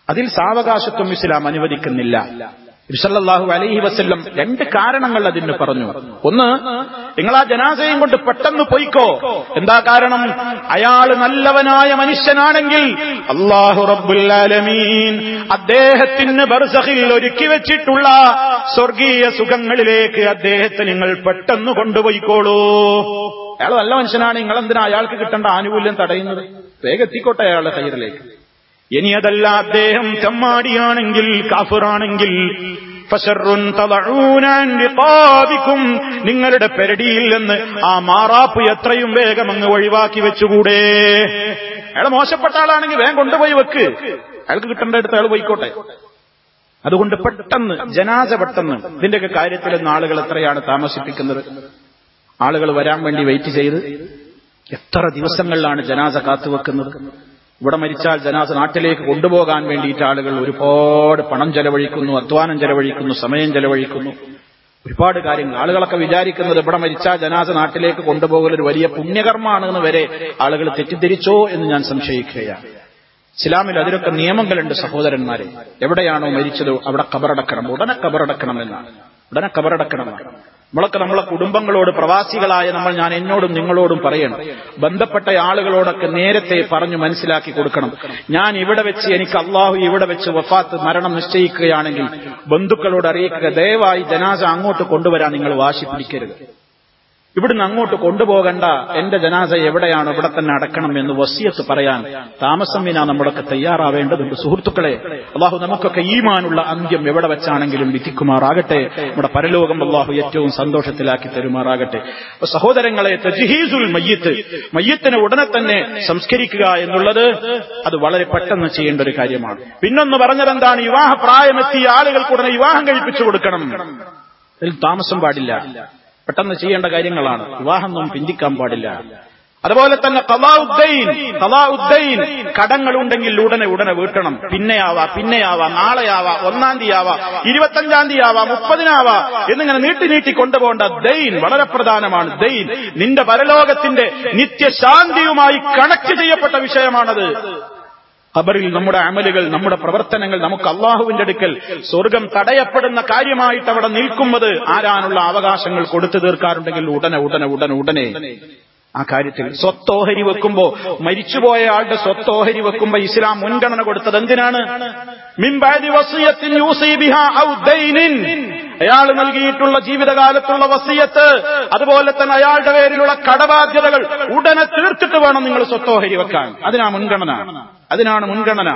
അതിൽ സാവകാശത്വം ഇസ്ലാം അനുവദിക്കുന്നില്ല. സല്ലല്ലാഹു അലൈഹി വസല്ലം 2 കാരണങ്ങൾ അതിന് പറഞ്ഞു. ഒന്ന്, നിങ്ങൾ ആ ജനാസയും കൊണ്ട് പെട്ടെന്ന് പോയിക്കോ. എന്താ കാരണം? അയാൾ നല്ലവനായ മനുഷ്യനാണെങ്കിൽ അല്ലാഹു റബ്ബുൽ ആലമീൻ അദ്ദേഹത്തിന് ബർസഖിൽ ഒരുക്കി വെച്ചിട്ടുള്ള സ്വർഗീയ സുഖങ്ങളിലേക്ക് അദ്ദേഹത്തെ നിങ്ങൾ പെട്ടെന്ന് കൊണ്ടുപോയിക്കോളൂ. അയാൾ നല്ല മനുഷ്യനാണ്, നിങ്ങൾ എന്തിനാ അയാൾക്ക് കിട്ടേണ്ട ആനുകൂല്യം തടയുന്നത്? വേഗം എത്തിക്കോട്ടെ അയാളുടെ ഖൈറിലേക്ക്. ഇനി അതല്ല, അദ്ദേഹം ചമ്മാടിയാണെങ്കിൽ, കാഫിറാണെങ്കിൽ, ഫശർറുൻ തദഊന അൻ റിഖാബികും, നിങ്ങളുടെ പെരടിയിൽ നിന്ന് ആ മാറാപ്പ് എത്രയും വേഗം അങ്ങ് ഒഴിവാക്കി വെച്ചുകൂടെ? അയാൾ മോശപ്പെട്ട ആളാണെങ്കിൽ വേഗം കൊണ്ടുപോയി വെക്ക്, അയാൾക്ക് കിട്ടേണ്ടടുത്ത് അയാൾ പോയിക്കോട്ടെ. അതുകൊണ്ട് പെട്ടെന്ന് ജനാസ പെട്ടെന്ന്. ഇതിന്റെയൊക്കെ കാര്യത്തിൽ ആളുകൾ എത്രയാണ് താമസിപ്പിക്കുന്നത്? ആളുകൾ വരാൻ വേണ്ടി വെയിറ്റ് ചെയ്ത് എത്ര ദിവസങ്ങളിലാണ് ജനാസ കാത്തുവെക്കുന്നത്. ഇവിടെ മരിച്ചാൽ ജനാസ നാട്ടിലേക്ക് കൊണ്ടുപോകാൻ വേണ്ടിയിട്ട് ആളുകൾ ഒരുപാട് പണം ചെലവഴിക്കുന്നു, അധ്വാനം ചെലവഴിക്കുന്നു, സമയം ചെലവഴിക്കുന്നു, ഒരുപാട് കാര്യങ്ങൾ. ആളുകളൊക്കെ വിചാരിക്കുന്നത് ഇവിടെ മരിച്ചാൽ ജനാസ നാട്ടിലേക്ക് കൊണ്ടുപോകൽ ഒരു വലിയ പുണ്യകർമ്മമാണെന്ന് വരെ ആളുകൾ തെറ്റിദ്ധരിച്ചോ എന്ന് ഞാൻ സംശയിക്കുകയാണ്. ഇസ്ലാമിൽ അതിലൊക്കെ നിയമങ്ങളുണ്ട് സഹോദരന്മാരെ. എവിടെയാണോ മരിച്ചതോ അവിടെ ഖബറടക്കണം, ഉടനെ ഖബറടക്കണമെന്നാണ്, ഉടനെ ഖബറടക്കണമെന്നാണ്. നമ്മളൊക്കെ നമ്മളെ കുടുംബങ്ങളോട്, പ്രവാസികളായ നമ്മൾ, ഞാൻ എന്നോടും നിങ്ങളോടും പറയണം, ബന്ധപ്പെട്ട ആളുകളോടൊക്കെ നേരത്തെ പറഞ്ഞു മനസ്സിലാക്കി കൊടുക്കണം. ഞാൻ ഇവിടെ വെച്ച്, എനിക്ക് അള്ളാഹു ഇവിടെ വെച്ച് വഫാത്ത് മരണം നിശ്ചയിക്കുകയാണെങ്കിൽ ബന്ധുക്കളോട് അറിയിക്കുക, ദയവായി ജനാസ അങ്ങോട്ട് കൊണ്ടുവരാൻ നിങ്ങൾ വാശി പിടിക്കരുത്, ഇവിടുന്ന് അങ്ങോട്ട് കൊണ്ടുപോകണ്ട, എന്റെ ജനാസ എവിടെയാണോ ഇവിടെ തന്നെ അടക്കണം എന്ന് വസിയത്ത് പറയാൻ താമസം വിനാ നമ്മളൊക്കെ തയ്യാറാവേണ്ടതുണ്ട്. സുഹൃത്തുക്കളെ, അള്ളാഹു നമുക്കൊക്കെ ഈമാനുള്ള അന്ത്യം എവിടെ വെച്ചാണെങ്കിലും വിധിക്കുമാറാകട്ടെ. നമ്മുടെ പരലോകം അള്ളാഹു ഏറ്റവും സന്തോഷത്തിലാക്കി തരുമാറാകട്ടെ. സഹോദരങ്ങളെ, തജ്ഹീസുൽ മയ്യിത്ത്, മയ്യിത്തിനെ ഉടനെ തന്നെ സംസ്കരിക്കുക എന്നുള്ളത് അത് വളരെ പെട്ടെന്ന് ചെയ്യേണ്ട ഒരു കാര്യമാണ്. പിന്നൊന്ന് പറഞ്ഞതെന്താണ്? വിവാഹ പ്രായമെത്തിയ ആളുകൾക്ക് ഉടനെ വിവാഹം കഴിപ്പിച്ചു കൊടുക്കണം. അതിൽ താമസം പാടില്ല, പെട്ടെന്ന് ചെയ്യേണ്ട കാര്യങ്ങളാണ്. വിവാഹമൊന്നും പിന്തിക്കാൻ പാടില്ല. അതുപോലെ തന്നെ ഖളാഉദ്ദൈൻ, കടങ്ങളുണ്ടെങ്കിൽ ഉടനെ വീട്ടണം. പിന്നെയാവാ, നാളെയാവാ, 1-ാം തീയതിയാവാ, 25-ാം തീയതിയാവാ, 30-നാവാ എന്നിങ്ങനെ നീട്ടി കൊണ്ടുപോകേണ്ട ദൈൻ വളരെ പ്രധാനമാണ്. ദൈൻ നിന്റെ പരലോകത്തിന്റെ നിത്യശാന്തിയുമായി കണക്ട് ചെയ്യപ്പെട്ട വിഷയമാണത്. ഖബറിൽ നമ്മുടെ അമലുകൾ, നമ്മുടെ പ്രവർത്തനങ്ങൾ നമുക്ക് അള്ളാഹുവിന്റെ അടുക്കൽ സ്വർഗം തടയപ്പെടുന്ന കാര്യമായിട്ട് അവിടെ നിൽക്കുന്നത് ആരാനുള്ള അവകാശങ്ങൾ കൊടുത്തു തീർക്കാറുണ്ടെങ്കിൽ ഉടനെ ആ കാര്യത്തിൽ സ്വത്തോഹരി വെക്കുമ്പോ, മരിച്ചുപോയ ആളുടെ സ്വത്തോഹരി വെക്കുമ്പോ ഇസ്ലാം മുൻഗണന കൊടുത്തത് എന്തിനാണ്? മിൻ ബഅദി വസിയത്തിൻ യൂസി ബിഹാ ഔ ദൈനിൻ, അയാൾ നൽകിയിട്ടുള്ള ജീവിതകാലത്തുള്ള വസിയത്ത്, അതുപോലെ തന്നെ അയാളുടെ പേരിലുള്ള കടബാധ്യതകൾ ഉടനെ തീർത്തിട്ട് വേണം നിങ്ങൾ സ്വത്തോഹരി വെക്കാൻ. അതിനാണ് മുൻഗണന.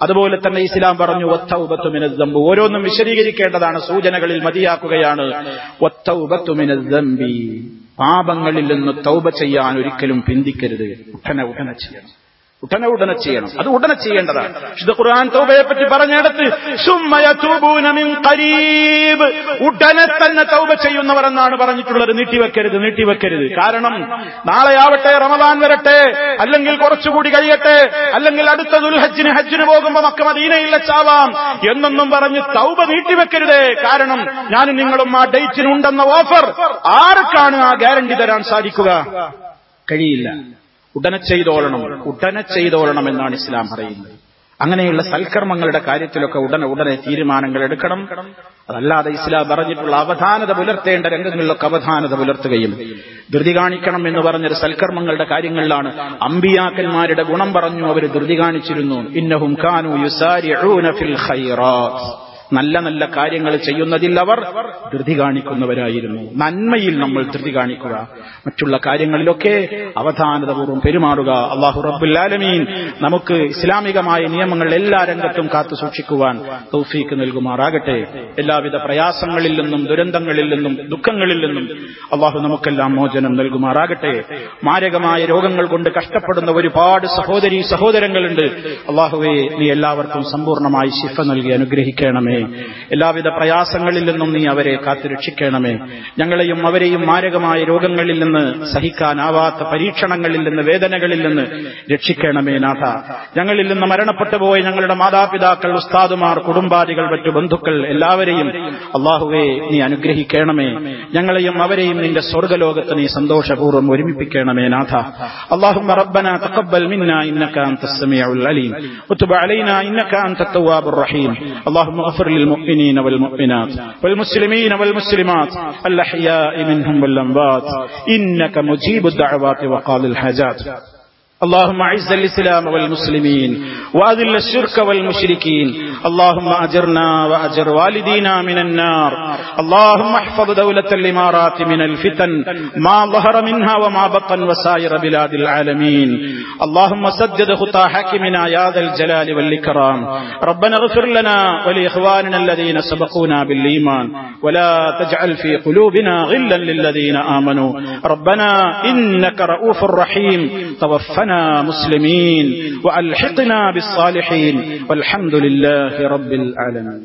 അതുപോലെ തന്നെ ഇസ്ലാം പറഞ്ഞു വത്തൗബത്തു മിനദ് ദംബ്, ഓരോന്നും വിശദീകരിക്കേണ്ടതാണ്, സൂചനകളിൽ മതിയാക്കുകയാണ്. വത്തൗബത്തു മിനദ് ദംബി, പാപങ്ങളിൽ നിന്ന് തൗബ ചെയ്യാൻ ഒരിക്കലും പിന്തിക്കരുത്. ഉടനെ ചെയ്യണം. അത് ഉടനെ ചെയ്യേണ്ടതാണ്. വിശുദ്ധ ഖുർആൻ തൗബയെ പറ്റി പറഞ്ഞിടത്ത് സുമ്മ യതൂബൂന മിൻ ഖരീബ്, ഉടനെ തന്നെ തൗബ ചെയ്യുന്നവർ എന്നാണ് പറഞ്ഞിട്ടുള്ളത്. നീട്ടിവെക്കരുത്. കാരണം നാളെയാവട്ടെ, റമദാൻ വരട്ടെ, അല്ലെങ്കിൽ കുറച്ചുകൂടി കഴിയട്ടെ, അല്ലെങ്കിൽ അടുത്ത ദുൽഹജ്ജിന് ഹജ്ജിന് പോകുമ്പോൾ മക്ക മദീനയിൽ വെച്ചാവാം എന്നൊന്നും പറഞ്ഞ് തൗബ നീട്ടിവെക്കരുത്. കാരണം ഞാനും നിങ്ങളും ആ ഡേറ്റിനുണ്ടെന്ന ഓഫർ ആർക്കാണ് ആ ഗ്യാരണ്ടി തരാൻ സാധിക്കുക? കഴിയില്ല. ഉടനെ ചെയ്തോളണം എന്നാണ് ഇസ്ലാം പറയുന്നത്. അങ്ങനെയുള്ള സൽക്കർമ്മങ്ങളുടെ കാര്യത്തിലൊക്കെ ഉടനെ തീരുമാനങ്ങൾ എടുക്കണം. അതല്ലാതെ ഇസ്ലാം പറഞ്ഞിട്ടുള്ള അവധാനത പുലർത്തേണ്ട രംഗങ്ങളിലൊക്കെ അവധാനത പുലർത്തുകയും ധൃതി കാണിക്കണം എന്ന് പറഞ്ഞൊരു സൽക്കർമ്മങ്ങളുടെ കാര്യങ്ങളിലാണ് അമ്പിയാക്കന്മാരുടെ ഗുണം പറഞ്ഞു. അവർ ധൃതി കാണിച്ചിരുന്നു. ഇന്നഹും കാനൂ യുസാരിഊന ഫിൽ ഖൈറാത്ത്, നല്ല നല്ല കാര്യങ്ങൾ ചെയ്യുന്നതിൽ അവർ ധൃതി കാണിക്കുന്നവരായിരുന്നു. നന്മയിൽ നമ്മൾ ധൃതി കാണിക്കുക, മറ്റുള്ള കാര്യങ്ങളിലൊക്കെ അവധാനതപൂർവ്വം പെരുമാറുക. അല്ലാഹു റബ്ബുൽ ആലമീൻ നമുക്ക് ഇസ്ലാമികമായ നിയമങ്ങൾ എല്ലാ രംഗത്തും കാത്തു സൂക്ഷിക്കുവാൻ തൗഫീക്ക് നൽകുമാറാകട്ടെ. എല്ലാവിധ പ്രയാസങ്ങളിൽ നിന്നും ദുരന്തങ്ങളിൽ നിന്നും ദുഃഖങ്ങളിൽ നിന്നും അല്ലാഹു നമുക്കെല്ലാം മോചനം നൽകുമാറാകട്ടെ. മാരകമായ രോഗങ്ങൾ കൊണ്ട് കഷ്ടപ്പെടുന്ന ഒരുപാട് സഹോദരങ്ങളുണ്ട്. അല്ലാഹുവേ, നീ എല്ലാവർക്കും സമ്പൂർണ്ണമായി ശിഫ നൽകി അനുഗ്രഹിക്കണമേ. എല്ലാവിധ പ്രയാസങ്ങളിൽ നിന്നും നീ അവരെ കാത്തുരക്ഷിക്കണമേ. ഞങ്ങളെയും അവരെയും മാരകമായ രോഗങ്ങളിൽ നിന്ന്, സഹിക്കാനാവാത്ത പരീക്ഷണങ്ങളിൽ നിന്ന്, വേദനകളിൽ നിന്ന് രക്ഷിക്കണമേ നാഥ. ഞങ്ങളിൽ നിന്ന് മരണപ്പെട്ടു പോയ ഞങ്ങളുടെ മാതാപിതാക്കൾ, ഉസ്താദുമാർ, കുടുംബാദികൾ, മറ്റു ബന്ധുക്കൾ എല്ലാവരെയും അല്ലാഹുവേ നീ അനുഗ്രഹിക്കണമേ. ഞങ്ങളെയും അവരെയും നിന്റെ സ്വർഗ്ഗലോകത്ത് നീ സന്തോഷപൂർവ്വം ഒരുമിപ്പിക്കണമേ നാഥ. അല്ലാഹുമ്മ റബ്ബനാ തഖബ്ബൽ മിന്നാ ഇന്നക അൻതസ് സമീഉൽ അലീം വതുബ് അലൈനാ ഇന്നക അൻതത് തവ്വാബുർ റഹീം. അല്ലാഹുമ്മ اغفر للمؤمنين والمؤمنات والمسلمين والمسلمات الأحياء منهم والأموات إنك مجيب الدعوات وقاضي الحاجات. اللهم اعز الإسلام والمسلمين وأذل الشرك والمشركين. اللهم أجرنا وأجر والدينا من النار. اللهم احفظ دولة الإمارات من الفتن ما ظهر منها وما بطن وسائر بلاد العالمين. اللهم سدد خطى حاكمنا يا ذا الجلال والإكرام. ربنا اغفر لنا ولإخواننا الذين سبقونا بالإيمان ولا تجعل في قلوبنا غلا للذين آمنوا. ربنا إنك رؤوف رحيم. توفنا مسلمين وألحقنا بالصالحين والحمد لله رب العالمين.